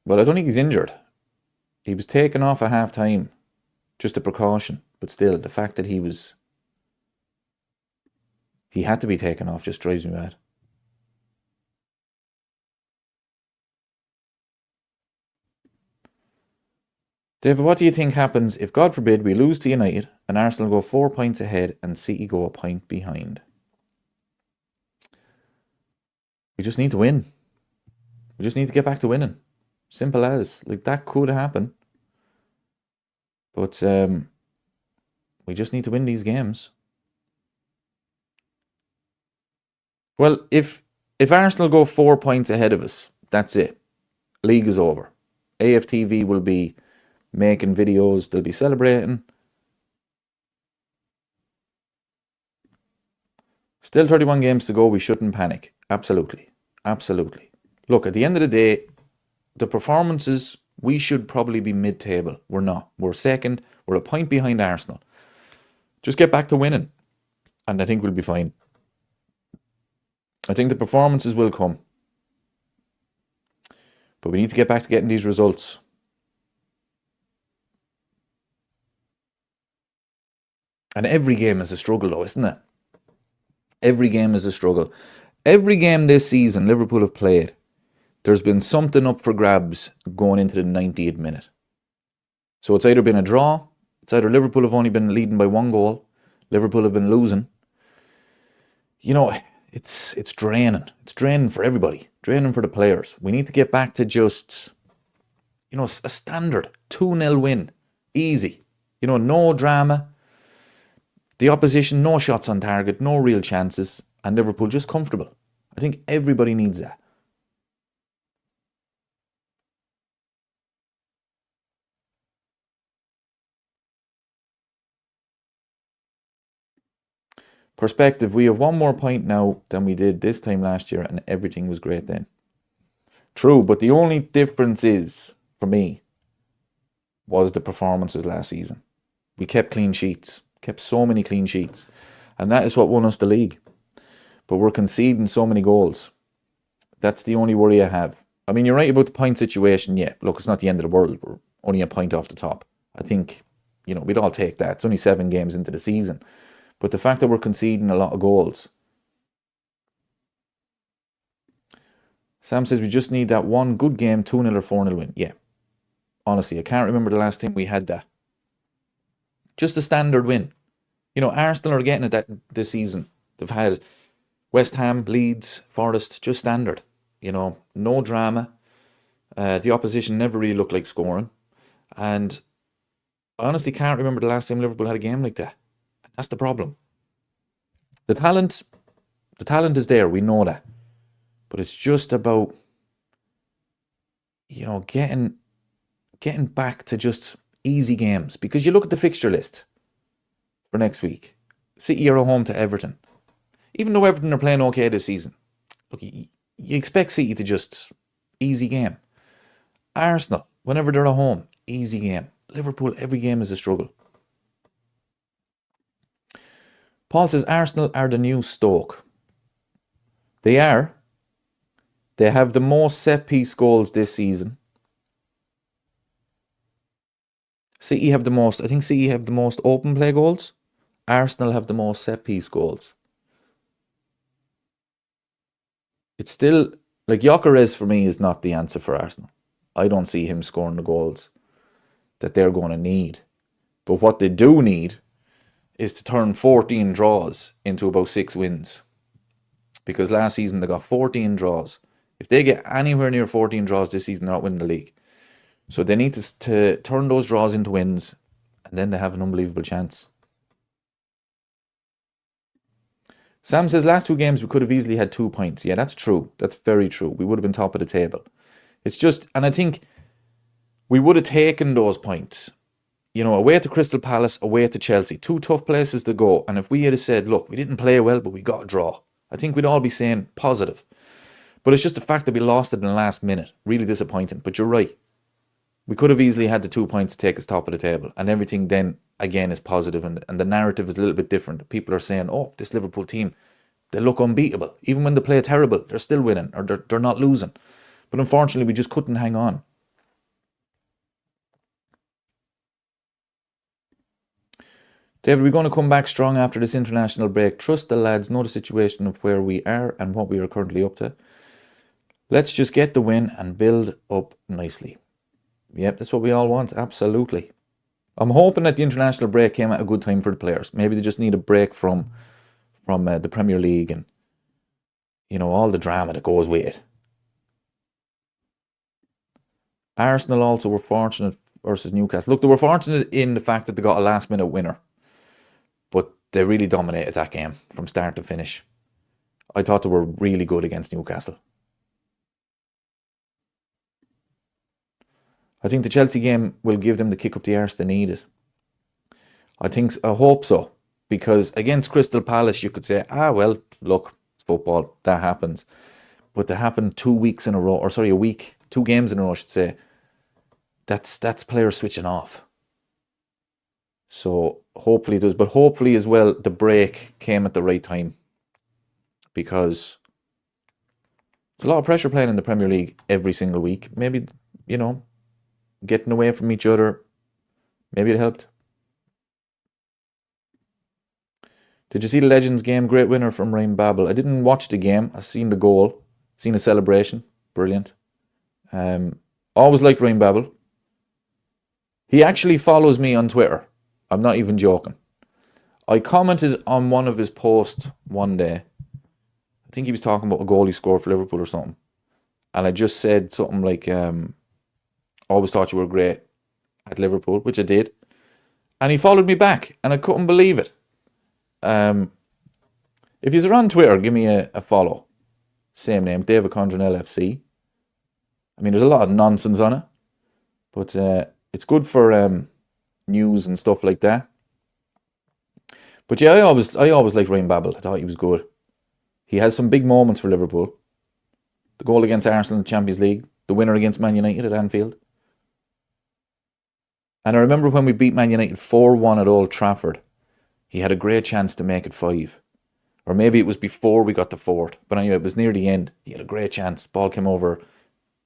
Well, I don't think he's injured. He was taken off at half time, just a precaution. But still, the fact that he had to be taken off just drives me mad. David, what do you think happens if, God forbid, we lose to United and Arsenal go 4 points ahead and City go a point behind? We just need to win. We just need to get back to winning. Simple as. Like, that could happen. But we just need to win these games. Well, if Arsenal go 4 points ahead of us, that's it. League is over. AFTV will be making videos. They'll be celebrating. Still 31 games to go. We shouldn't panic. Absolutely. Absolutely. Look, at the end of the day, the performances, we should probably be mid-table. We're not. We're second. We're a point behind Arsenal. Just get back to winning, and I think we'll be fine. I think the performances will come. But we need to get back to getting these results. And every game is a struggle, though, isn't it? Every game is a struggle. Every game this season Liverpool have played, there's been something up for grabs going into the 90th minute. So it's either been a draw, it's either Liverpool have only been leading by 1 goal, Liverpool have been losing. It's draining. It's draining for everybody. Draining for the players. We need to get back to just, a standard 2-0 win. Easy. No drama. The opposition, no shots on target, no real chances. And Liverpool just comfortable. I think everybody needs that. perspective, we have one more point now than we did this time last year, and everything was great then. True, but the only difference is, for me, was the performances last season. We kept clean sheets, kept so many clean sheets, and that is what won us the league. But we're conceding so many goals. That's the only worry I have. I mean, you're right about the point situation. Yeah, look, it's not the end of the world. We're only a point off the top. I think, we'd all take that. It's only 7 games into the season. But the fact that we're conceding a lot of goals. Sam says we just need that one good game, 2-0 or 4-0 win. Yeah. Honestly, I can't remember the last time we had that. Just a standard win. Arsenal are getting it that this season. They've had West Ham, Leeds, Forest, just standard. No drama. The opposition never really looked like scoring. And I honestly can't remember the last time Liverpool had a game like that. That's the problem. The talent is there. We know that. But it's just about, getting back to just easy games. Because you look at the fixture list for next week. City are at home to Everton. Even though Everton are playing okay this season, look, you expect City to just easy game. Arsenal, whenever they're at home, easy game. Liverpool, every game is a struggle. Paul says Arsenal are the new Stoke. They are. They have the most set-piece goals this season. City have the most. I think City have the most open play goals. Arsenal have the most set-piece goals. It's still, like, Gyökeres for me is not the answer for Arsenal. I don't see him scoring the goals that they're going to need. But what they do need is to turn 14 draws into about 6 wins. Because last season they got 14 draws. If they get anywhere near 14 draws this season, they're not winning the league. So they need to turn those draws into wins, and then they have an unbelievable chance. Sam says, last 2 games we could have easily had 2 points. Yeah, that's true. That's very true. We would have been top of the table. It's just, and I think we would have taken those points. Away to Crystal Palace, away to Chelsea. 2 tough places to go. And if we had said, look, we didn't play well, but we got a draw, I think we'd all be saying positive. But it's just the fact that we lost it in the last minute. Really disappointing. But you're right. We could have easily had the 2 points to take us top of the table. And everything then, again, is positive. And the narrative is a little bit different. People are saying, oh, this Liverpool team, they look unbeatable. Even when they play terrible, they're still winning. Or they're not losing. But unfortunately, we just couldn't hang on. David, we're going to come back strong after this international break. Trust the lads, know the situation of where we are and what we are currently up to. Let's just get the win and build up nicely. Yep, that's what we all want, absolutely. I'm hoping that the international break came at a good time for the players. Maybe they just need a break from the Premier League and, all the drama that goes with it. Arsenal also were fortunate versus Newcastle. Look, they were fortunate in the fact that they got a last-minute winner. But they really dominated that game from start to finish. I thought they were really good against Newcastle. I think the Chelsea game will give them the kick up the arse they needed. I hope so. Because against Crystal Palace, you could say, well, look, it's football, that happens. But to happen 2 weeks in a row, or sorry, a week, 2 games in a row, I should say, that's players switching off. So hopefully it does. But hopefully as well, the break came at the right time. Because it's a lot of pressure playing in the Premier League every single week. Maybe, getting away from each other, maybe it helped. Did you see the Legends game? Great winner from Ryan Babel. I didn't watch the game. I seen the goal. Seen the celebration. Brilliant. Always liked Ryan Babel. He actually follows me on Twitter. I'm not even joking. I commented on one of his posts one day. I think he was talking about a goal he scored for Liverpool or something. And I just said something like, always thought you were great at Liverpool, which I did. And he followed me back, and I couldn't believe it. If you're on Twitter, give me a follow. Same name, David Condrenel FC. I mean, there's a lot of nonsense on it. But it's good for news and stuff like that. But yeah, I always liked Ryan Babel. I thought he was good. He has some big moments for Liverpool. The goal against Arsenal in the Champions League, the winner against Man United at Anfield. And I remember when we beat Man United 4-1 at Old Trafford, he had a great chance to make it 5. Or maybe it was before we got the fourth. But anyway, it was near the end. He had a great chance. Ball came over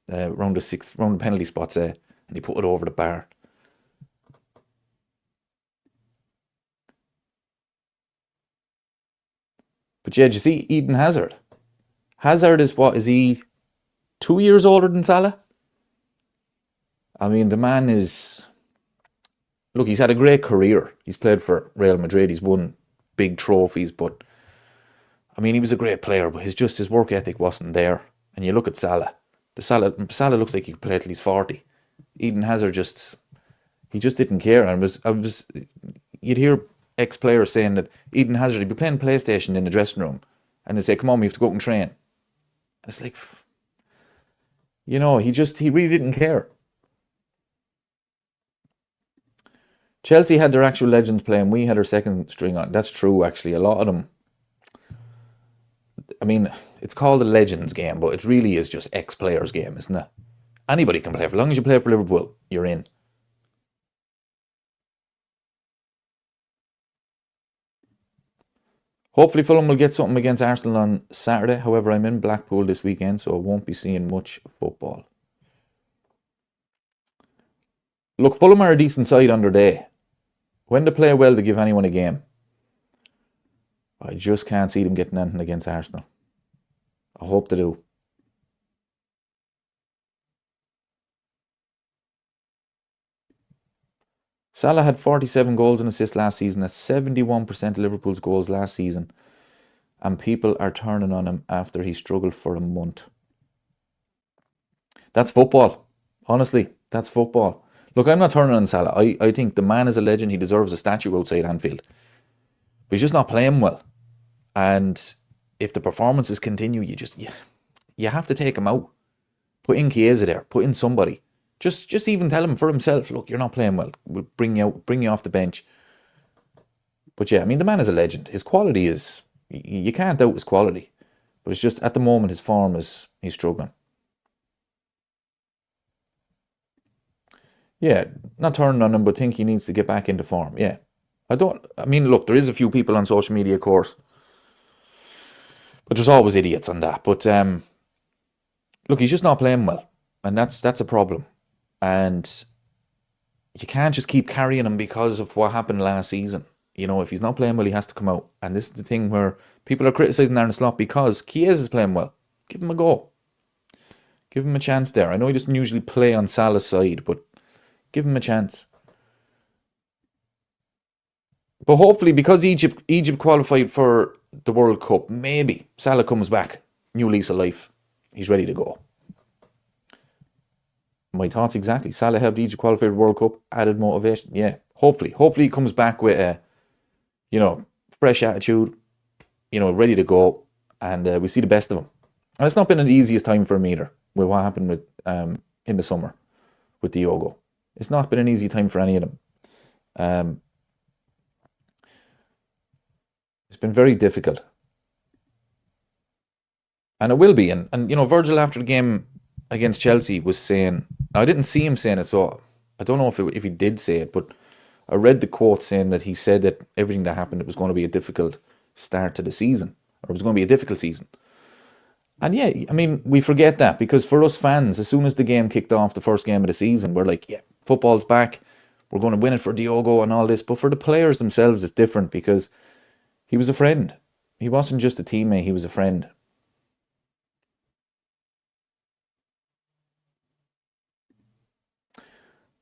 round the penalty spots, and he put it over the bar. But yeah, do you see Eden Hazard? Hazard is what? Is he 2 years older than Salah? I mean, the man is. Look, he's had a great career. He's played for Real Madrid. He's won big trophies, but I mean, he was a great player, but his work ethic wasn't there. And you look at Salah. Salah looks like he could play till he's 40. Eden Hazard he just didn't care. And you'd hear ex-players saying that Eden Hazard, he'd be playing PlayStation in the dressing room, and they'd say, "Come on, we have to go out and train." And it's like, he really didn't care. Chelsea had their actual legends playing. We had our second string on. That's true, actually. A lot of them. I mean, it's called a legends game, but it really is just ex-players game, isn't it? Anybody can play. For as long as you play for Liverpool, you're in. Hopefully Fulham will get something against Arsenal on Saturday. However, I'm in Blackpool this weekend, so I won't be seeing much football. Look, Fulham are a decent side on their day. When they play well, they give anyone a game. I just can't see them getting anything against Arsenal. I hope they do. Salah had 47 goals and assists last season. That's 71% of Liverpool's goals last season. And people are turning on him after he struggled for a month. That's football. Honestly, that's football. Look, I'm not turning on Salah. I think the man is a legend. He deserves a statue outside Anfield. But he's just not playing well. And if the performances continue, you have to take him out. Put in Chiesa there. Put in somebody. Just even tell him for himself, look, you're not playing well. We'll bring you off the bench. But yeah, I mean, the man is a legend. His quality is, you can't doubt his quality. But it's just, at the moment, his form he's struggling. Yeah, not turning on him, but think he needs to get back into form. Yeah. Look, there is a few people on social media, of course. But there's always idiots on that. But look, he's just not playing well. And that's a problem. And you can't just keep carrying him because of what happened last season. If he's not playing well, he has to come out. And this is the thing where people are criticising Arne Slot because Chiesa is playing well. Give him a go. Give him a chance there. I know he doesn't usually play on Salah's side, but give him a chance. But hopefully, because Egypt qualified for the World Cup, maybe Salah comes back, new lease of life. He's ready to go. My thoughts exactly. Salah helped Egypt qualify for the World Cup, added motivation. Yeah, hopefully he comes back with a, fresh attitude, ready to go, and we see the best of him. And it's not been the easiest time for him either, with what happened with in the summer with Diogo. It's not been an easy time for any of them. It's been very difficult. And it will be. And Virgil, after the game against Chelsea, was saying, now I didn't see him saying it, so I don't know if he did say it, but I read the quote saying that he said that everything that happened, it was going to be a difficult start to the season, or it was going to be a difficult season. And yeah, I mean, we forget that, because for us fans, as soon as the game kicked off, the first game of the season, we're like, yeah, football's back, we're going to win it for Diogo and all this. But for the players themselves, it's different, because he was a friend. He wasn't just a teammate, he was a friend.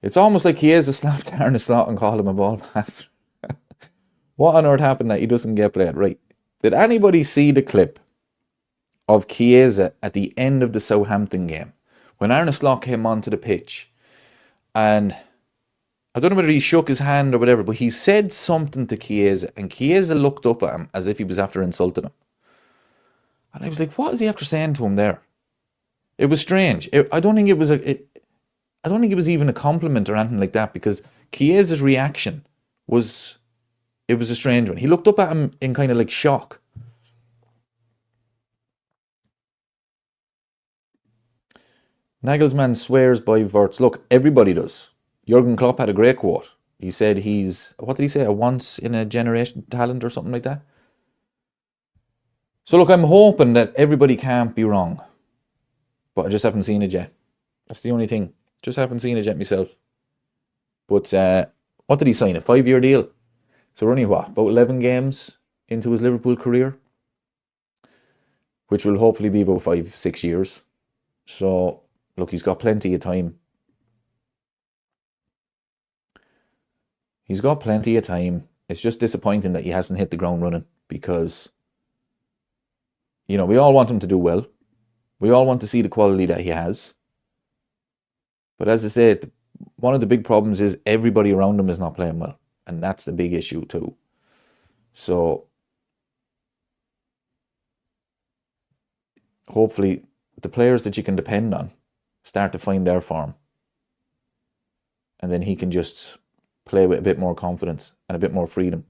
It's almost like Chiesa slapped Arne Slot and called him a ball passer. What on earth happened that he doesn't get played? Right. Did anybody see the clip of Chiesa at the end of the Southampton game, when Arne Slot came onto the pitch, and I don't know whether he shook his hand or whatever, but he said something to Chiesa, and Chiesa looked up at him as if he was after insulting him. And I was like, what is he after saying to him there? It was strange. I don't think it was even a compliment or anything like that, because Chiesa's reaction was It was a strange one. He looked up at him in kind of like shock. Nagelsmann swears by Wirtz. Look, everybody does. Jurgen Klopp had a great quote. He said he's, what did he say, a once in a generation talent or something like that? So look, I'm hoping that everybody can't be wrong. But I just haven't seen it yet. That's the only thing. Just haven't seen it yet myself. But what did he sign? A 5-year deal? So we're only what? About 11 games into his Liverpool career? Which will hopefully be about 5-6 years. So look, he's got plenty of time. He's got plenty of time. It's just disappointing that he hasn't hit the ground running because, you know, we all want him to do well. We all want to see the quality that he has. But as I said, one of the big problems is everybody around him is not playing well. And that's the big issue too. So hopefully the players that you can depend on start to find their form. And then he can just play with a bit more confidence and a bit more freedom.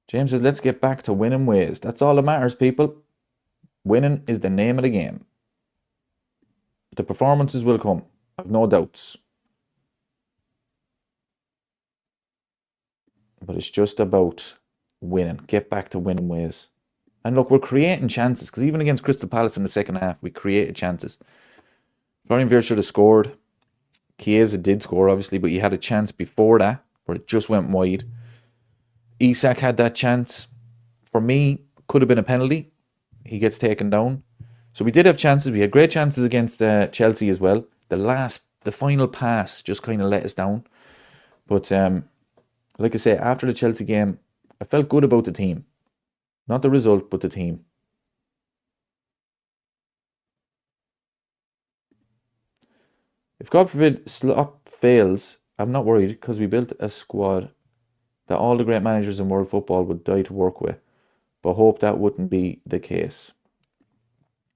James says, let's get back to winning ways. That's all that matters, people. Winning is the name of the game. The performances will come. I've no doubts. But it's just about winning. Get back to winning ways. And look, we're creating chances. Because even against Crystal Palace in the second half, we created chances. Gravenberch should have scored. Chiesa did score, obviously, but he had a chance before that where it just went wide. Isak had that chance. For me, could have been a penalty. He gets taken down. So we did have chances. We had great chances against Chelsea as well. The final pass just kind of let us down. But like I say, after the Chelsea game, I felt good about the team. Not the result, but the team. If God forbid Slot fails, I'm not worried because we built a squad that all the great managers in world football would die to work with. But hope that wouldn't be the case.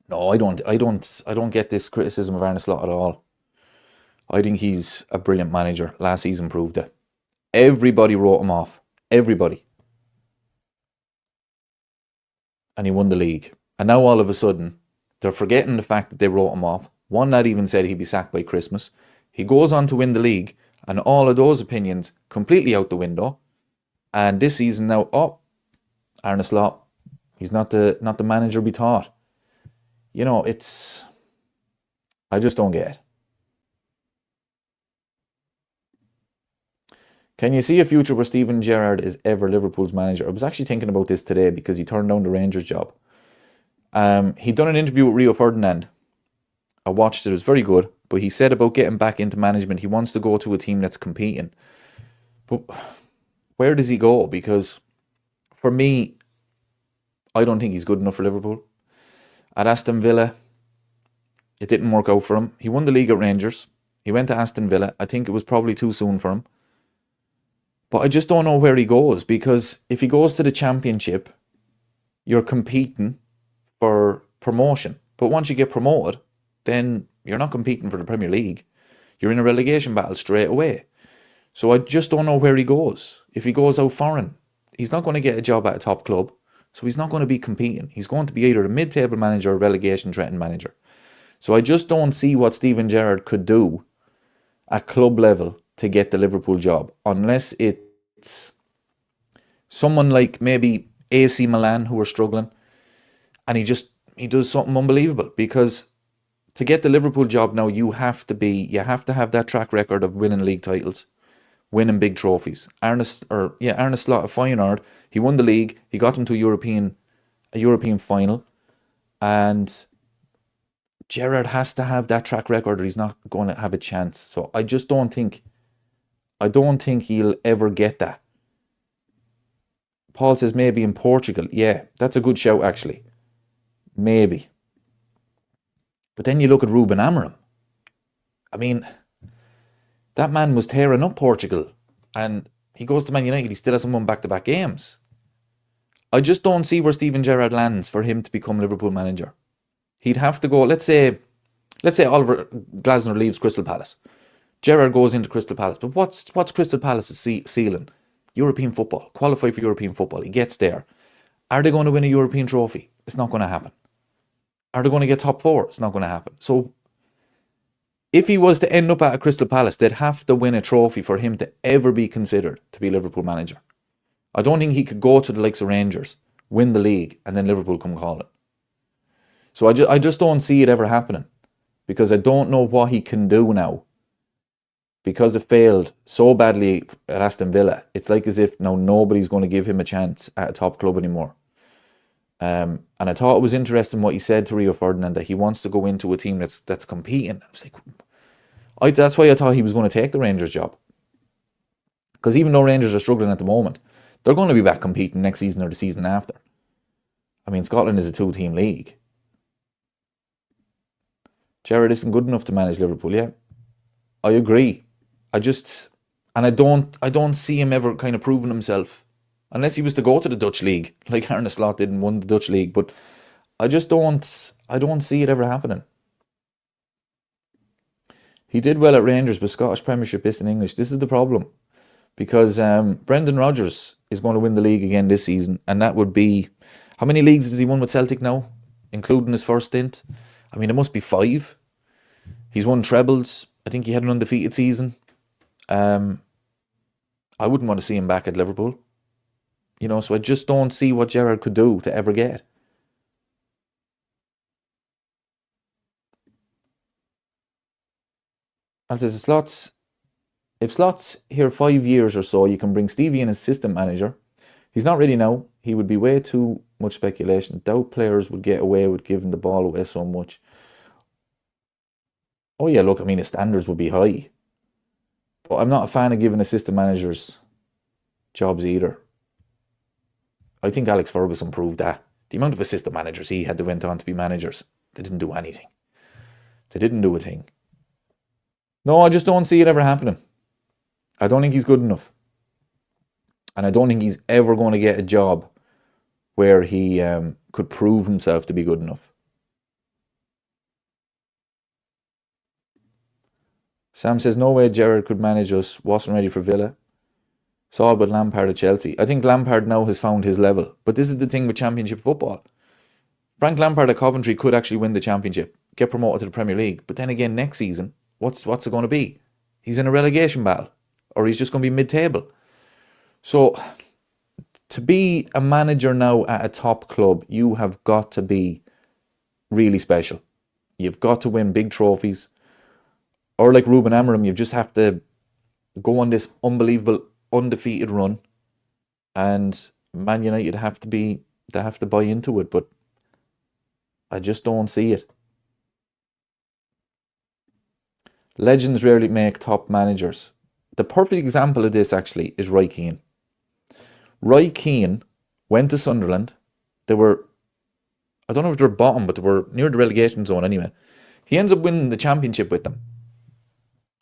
No, I don't get this criticism of Arne Slot at all. I think he's a brilliant manager. Last season proved it. Everybody wrote him off. Everybody. And he won the league. And now all of a sudden, they're forgetting the fact that they wrote him off. One lad even said he'd be sacked by Christmas. He goes on to win the league, and all of those opinions completely out the window. And this season now, Arne Slot, he's not the manager we thought. You know, I just don't get it. Can you see a future where Steven Gerrard is ever Liverpool's manager? I was actually thinking about this today because he turned down the Rangers job. He'd done an interview with Rio Ferdinand. I watched it. It was very good. But he said about getting back into management, he wants to go to a team that's competing. But where does he go? Because for me, I don't think he's good enough for Liverpool. At Aston Villa, it didn't work out for him. He won the league at Rangers. He went to Aston Villa. I think it was probably too soon for him. But I just don't know where he goes, because if he goes to the Championship, you're competing for promotion. But once you get promoted, then you're not competing for the Premier League. You're in a relegation battle straight away. So I just don't know where he goes. If he goes out foreign, he's not going to get a job at a top club. So he's not going to be competing. He's going to be either a mid-table manager or relegation threatened manager. So I just don't see what Steven Gerrard could do at club level to get the Liverpool job, unless it's someone like maybe AC Milan who are struggling, and he does something unbelievable. Because to get the Liverpool job now, you have to have that track record of winning league titles, winning big trophies. Arne Slot of Feyenoord, he won the league, he got them to a European final, and Gerrard has to have that track record or he's not going to have a chance. So I don't think he'll ever get that. Paul says maybe in Portugal. Yeah, that's a good shout actually. Maybe. But then you look at Ruben Amorim. I mean, that man was tearing up Portugal and He goes to Man United, he still hasn't won back-to-back games. I just don't see where Steven Gerrard lands for him to become Liverpool manager. He'd have to go, let's say Oliver Glasner leaves Crystal Palace. Gerrard goes into Crystal Palace. But what's Crystal Palace's ceiling? European football. Qualify for European football. He gets there. Are they going to win a European trophy? It's not going to happen. Are they going to get top four? It's not going to happen. So if he was to end up at a Crystal Palace, they'd have to win a trophy for him to ever be considered to be Liverpool manager. I don't think he could go to the likes of Rangers, win the league, and then Liverpool come calling. So I just don't see it ever happening, because I don't know what he can do now. Because it failed so badly at Aston Villa, it's like as if now nobody's going to give him a chance at a top club anymore. And I thought it was interesting what he said to Rio Ferdinand, that he wants to go into a team that's competing. I was like, that's why I thought he was going to take the Rangers job. Because even though Rangers are struggling at the moment, they're going to be back competing next season or the season after. I mean, Scotland is a two-team league. Gerrard isn't good enough to manage Liverpool yet. I agree. I don't see him ever kind of proving himself, unless he was to go to the Dutch league, like Arne Slot did and won the Dutch league. But I don't see it ever happening. He did well at Rangers, but Scottish Premiership isn't English. This is the problem, because Brendan Rodgers is going to win the league again this season, and that would be, how many leagues has he won with Celtic now, including his first stint? I mean, it must be 5. He's won trebles. I think he had an undefeated season. I wouldn't want to see him back at Liverpool. So I just don't see what Gerrard could do to ever get. And says if Slot's here 5 years or so, you can bring Stevie in as assistant manager. He's not ready now. He would be way too much speculation. Doubt players would get away with giving the ball away so much. Oh yeah, look, I mean, his standards would be high. But I'm not a fan of giving assistant managers jobs either. I think Alex Ferguson proved that. The amount of assistant managers he had that went on to be managers, they didn't do anything. They didn't do a thing. No, I just don't see it ever happening. I don't think he's good enough. And I don't think he's ever going to get a job where he could prove himself to be good enough. Sam says, no way Gerrard could manage us. Wasn't ready for Villa. Saw it with Lampard at Chelsea. I think Lampard now has found his level. But this is the thing with Championship football. Frank Lampard at Coventry could actually win the Championship, get promoted to the Premier League. But then again, next season, what's it going to be? He's in a relegation battle. Or he's just going to be mid-table. So, to be a manager now at a top club, you have got to be really special. You've got to win big trophies. Or like Ruben Amorim, you just have to go on this unbelievable undefeated run, and Man United have to buy into it, but I just don't see it. Legends rarely make top managers. The perfect example of this actually is Roy Keane. Roy Keane went to Sunderland. They were, I don't know if they were bottom, but they were near the relegation zone anyway. He ends up winning the Championship with them.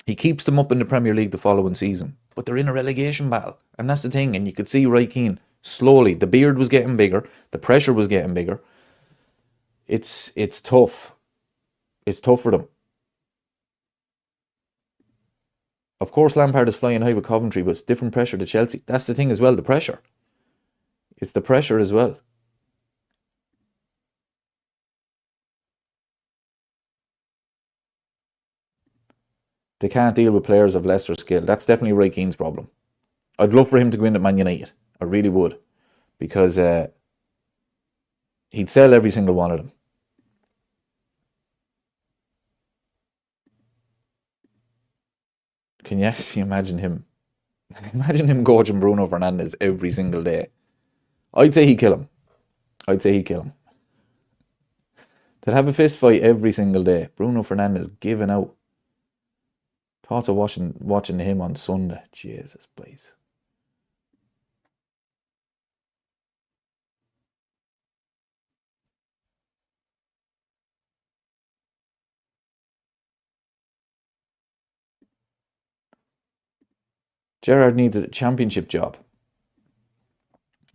He keeps them up in the Premier League the following season. But they're in a relegation battle. And that's the thing. And you could see Roy Keane slowly. The beard was getting bigger. The pressure was getting bigger. It's tough. It's tough for them. Of course, Lampard is flying high with Coventry, but it's different pressure to Chelsea. That's the thing as well, the pressure. It's the pressure as well. They can't deal with players of lesser skill. That's definitely Roy Keane's problem. I'd love for him to go in at Man United. I really would. Because he'd sell every single one of them. Can you actually imagine him? Imagine him coaching Bruno Fernandes every single day. I'd say he'd kill him. They'd have a fist fight every single day. Bruno Fernandes giving out. Thoughts of watching him on Sunday. Jesus, please. Gerrard needs a championship job.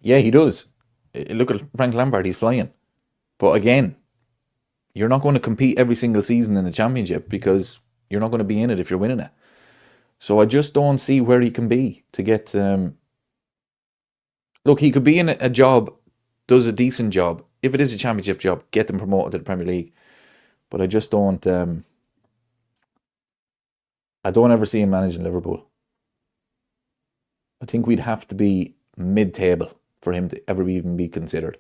Yeah, he does. Look at Frank Lampard, he's flying. But again, you're not going to compete every single season in the championship because you're not going to be in it if you're winning it. So I just don't see where he can be to get. Look, he could be in a job, does a decent job. If it is a championship job, get them promoted to the Premier League. But I just don't. I don't ever see him managing Liverpool. I think we'd have to be mid-table for him to ever even be considered.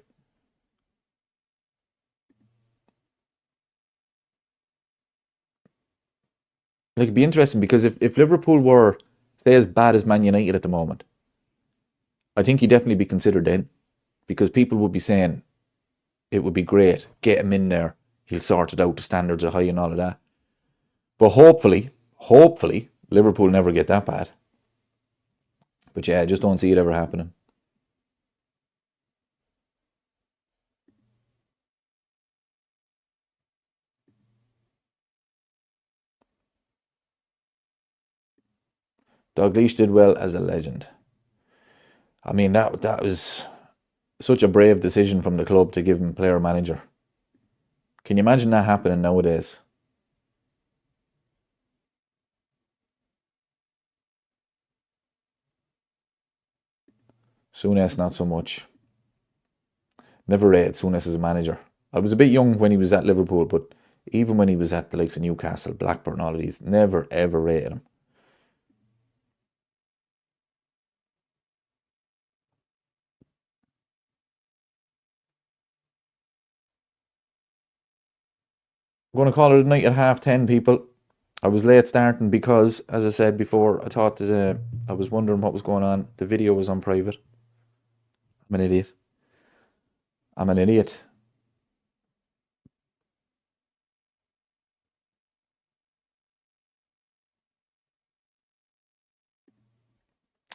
Like, it'd be interesting because if Liverpool were, say, as bad as Man United at the moment, I think he'd definitely be considered then because people would be saying it would be great, get him in there, he'll sort it out, the standards are high and all of that. But hopefully, Liverpool never get that bad. But yeah, I just don't see it ever happening. Dalglish did well as a legend. I mean, that was such a brave decision from the club to give him player manager. Can you imagine that happening nowadays? Souness, not so much. Never rated Souness as a manager. I was a bit young when he was at Liverpool, but even when he was at the likes of Newcastle, Blackburn, all of these, never ever rated him. I'm going to call it a night at 10:30, people. I was late starting because, as I said before, I thought that I was wondering what was going on. The video was on private. I'm an idiot. I'm an idiot.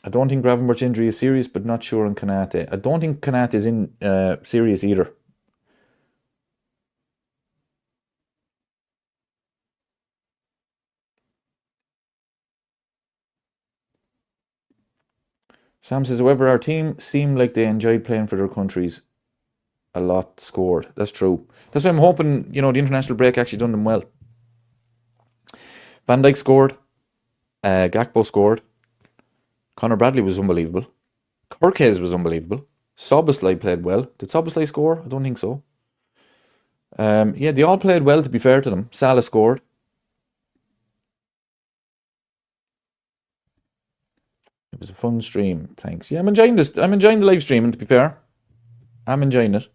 I don't think Gravenberch injury is serious, but not sure on Konate. I don't think Konate is in serious either. Sam says, however, our team seemed like they enjoyed playing for their countries. A lot scored. That's true. That's why I'm hoping, the international break actually done them well. Van Dijk scored. Gakpo scored. Conor Bradley was unbelievable. Kirkes was unbelievable. Soboslai played well. Did Soboslai score? I don't think so. Yeah, they all played well, to be fair to them. Salah scored. It was a fun stream. Thanks. Yeah, I'm enjoying this. I'm enjoying the live streaming, to be fair. I'm enjoying it.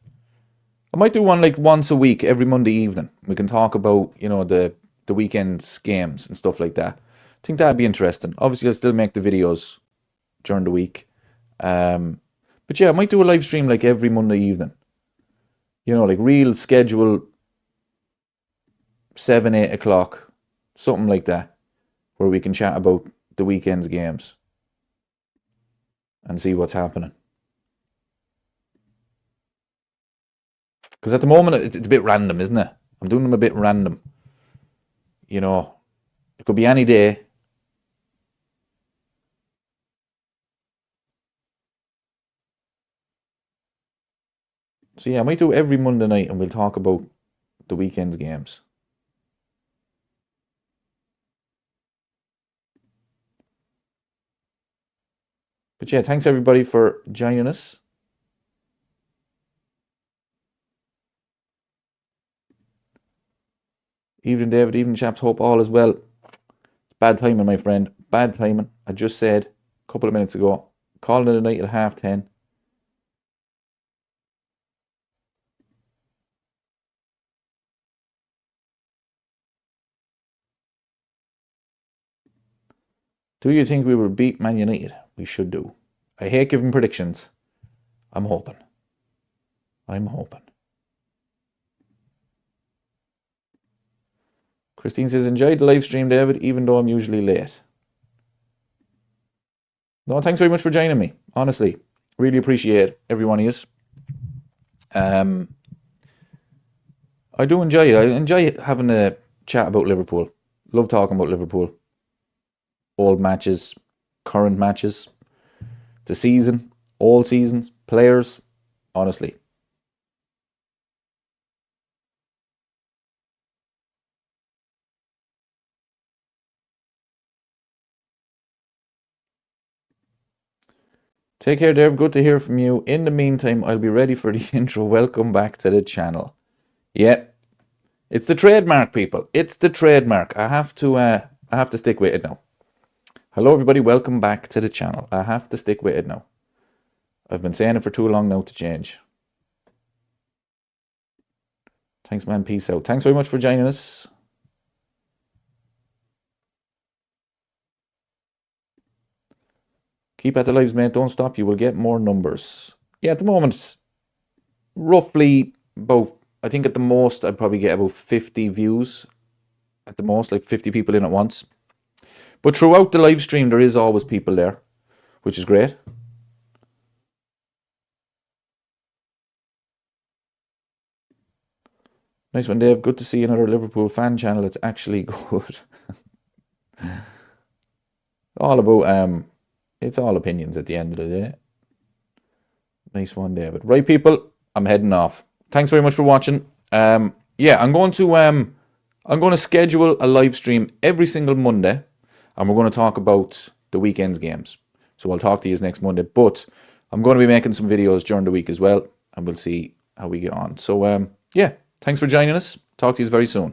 I might do one like once a week, every Monday evening. We can talk about, the weekend's games and stuff like that. I think that'd be interesting. Obviously, I'll still make the videos during the week. But yeah, I might do a live stream like every Monday evening. Like real schedule 7, 8 o'clock, something like that, where we can chat about the weekend's games and see what's happening. Because at the moment, it's a bit random, isn't it? I'm doing them a bit random. It could be any day. So yeah, I might do every Monday night and we'll talk about the weekend's games. But yeah, thanks everybody for joining us. Evening, David. Evening, chaps. Hope all is well. It's bad timing, my friend. Bad timing. I just said a couple of minutes ago, calling it a night at 10:30. Do you think we will beat Man United? We should do. I hate giving predictions. I'm hoping. I'm hoping. Christine says, enjoyed the live stream, David, even though I'm usually late. No, thanks very much for joining me. Honestly, really appreciate every one of you. I do enjoy it. I enjoy having a chat about Liverpool. Love talking about Liverpool. Old matches. current matches, the season, all seasons, players, honestly. Take care, Dave. Good to hear from you. In the meantime, I'll be ready for the intro. Welcome back to the channel. Yeah, it's the trademark, people. It's the trademark. I have to stick with it now. Hello, everybody. Welcome back to the channel. I have to stick with it now. I've been saying it for too long now to change. Thanks, man. Peace out. Thanks very much for joining us. Keep at the lives, mate. Don't stop. You will get more numbers. Yeah, at the moment, roughly about, I think at the most, I'd probably get about 50 views. At the most, like 50 people in at once. But throughout the live stream, there is always people there, which is great. Nice one, Dave. Good to see another Liverpool fan channel. It's actually good. All about it's all opinions at the end of the day. Nice one, David. Right, people, I'm heading off. Thanks very much for watching. Yeah, I'm going to schedule a live stream every single Monday, and we're going to talk about the weekend's games. So I'll talk to you next Monday, but I'm going to be making some videos during the week as well, and we'll see how we get on. So yeah, thanks for joining us. Talk to you very soon.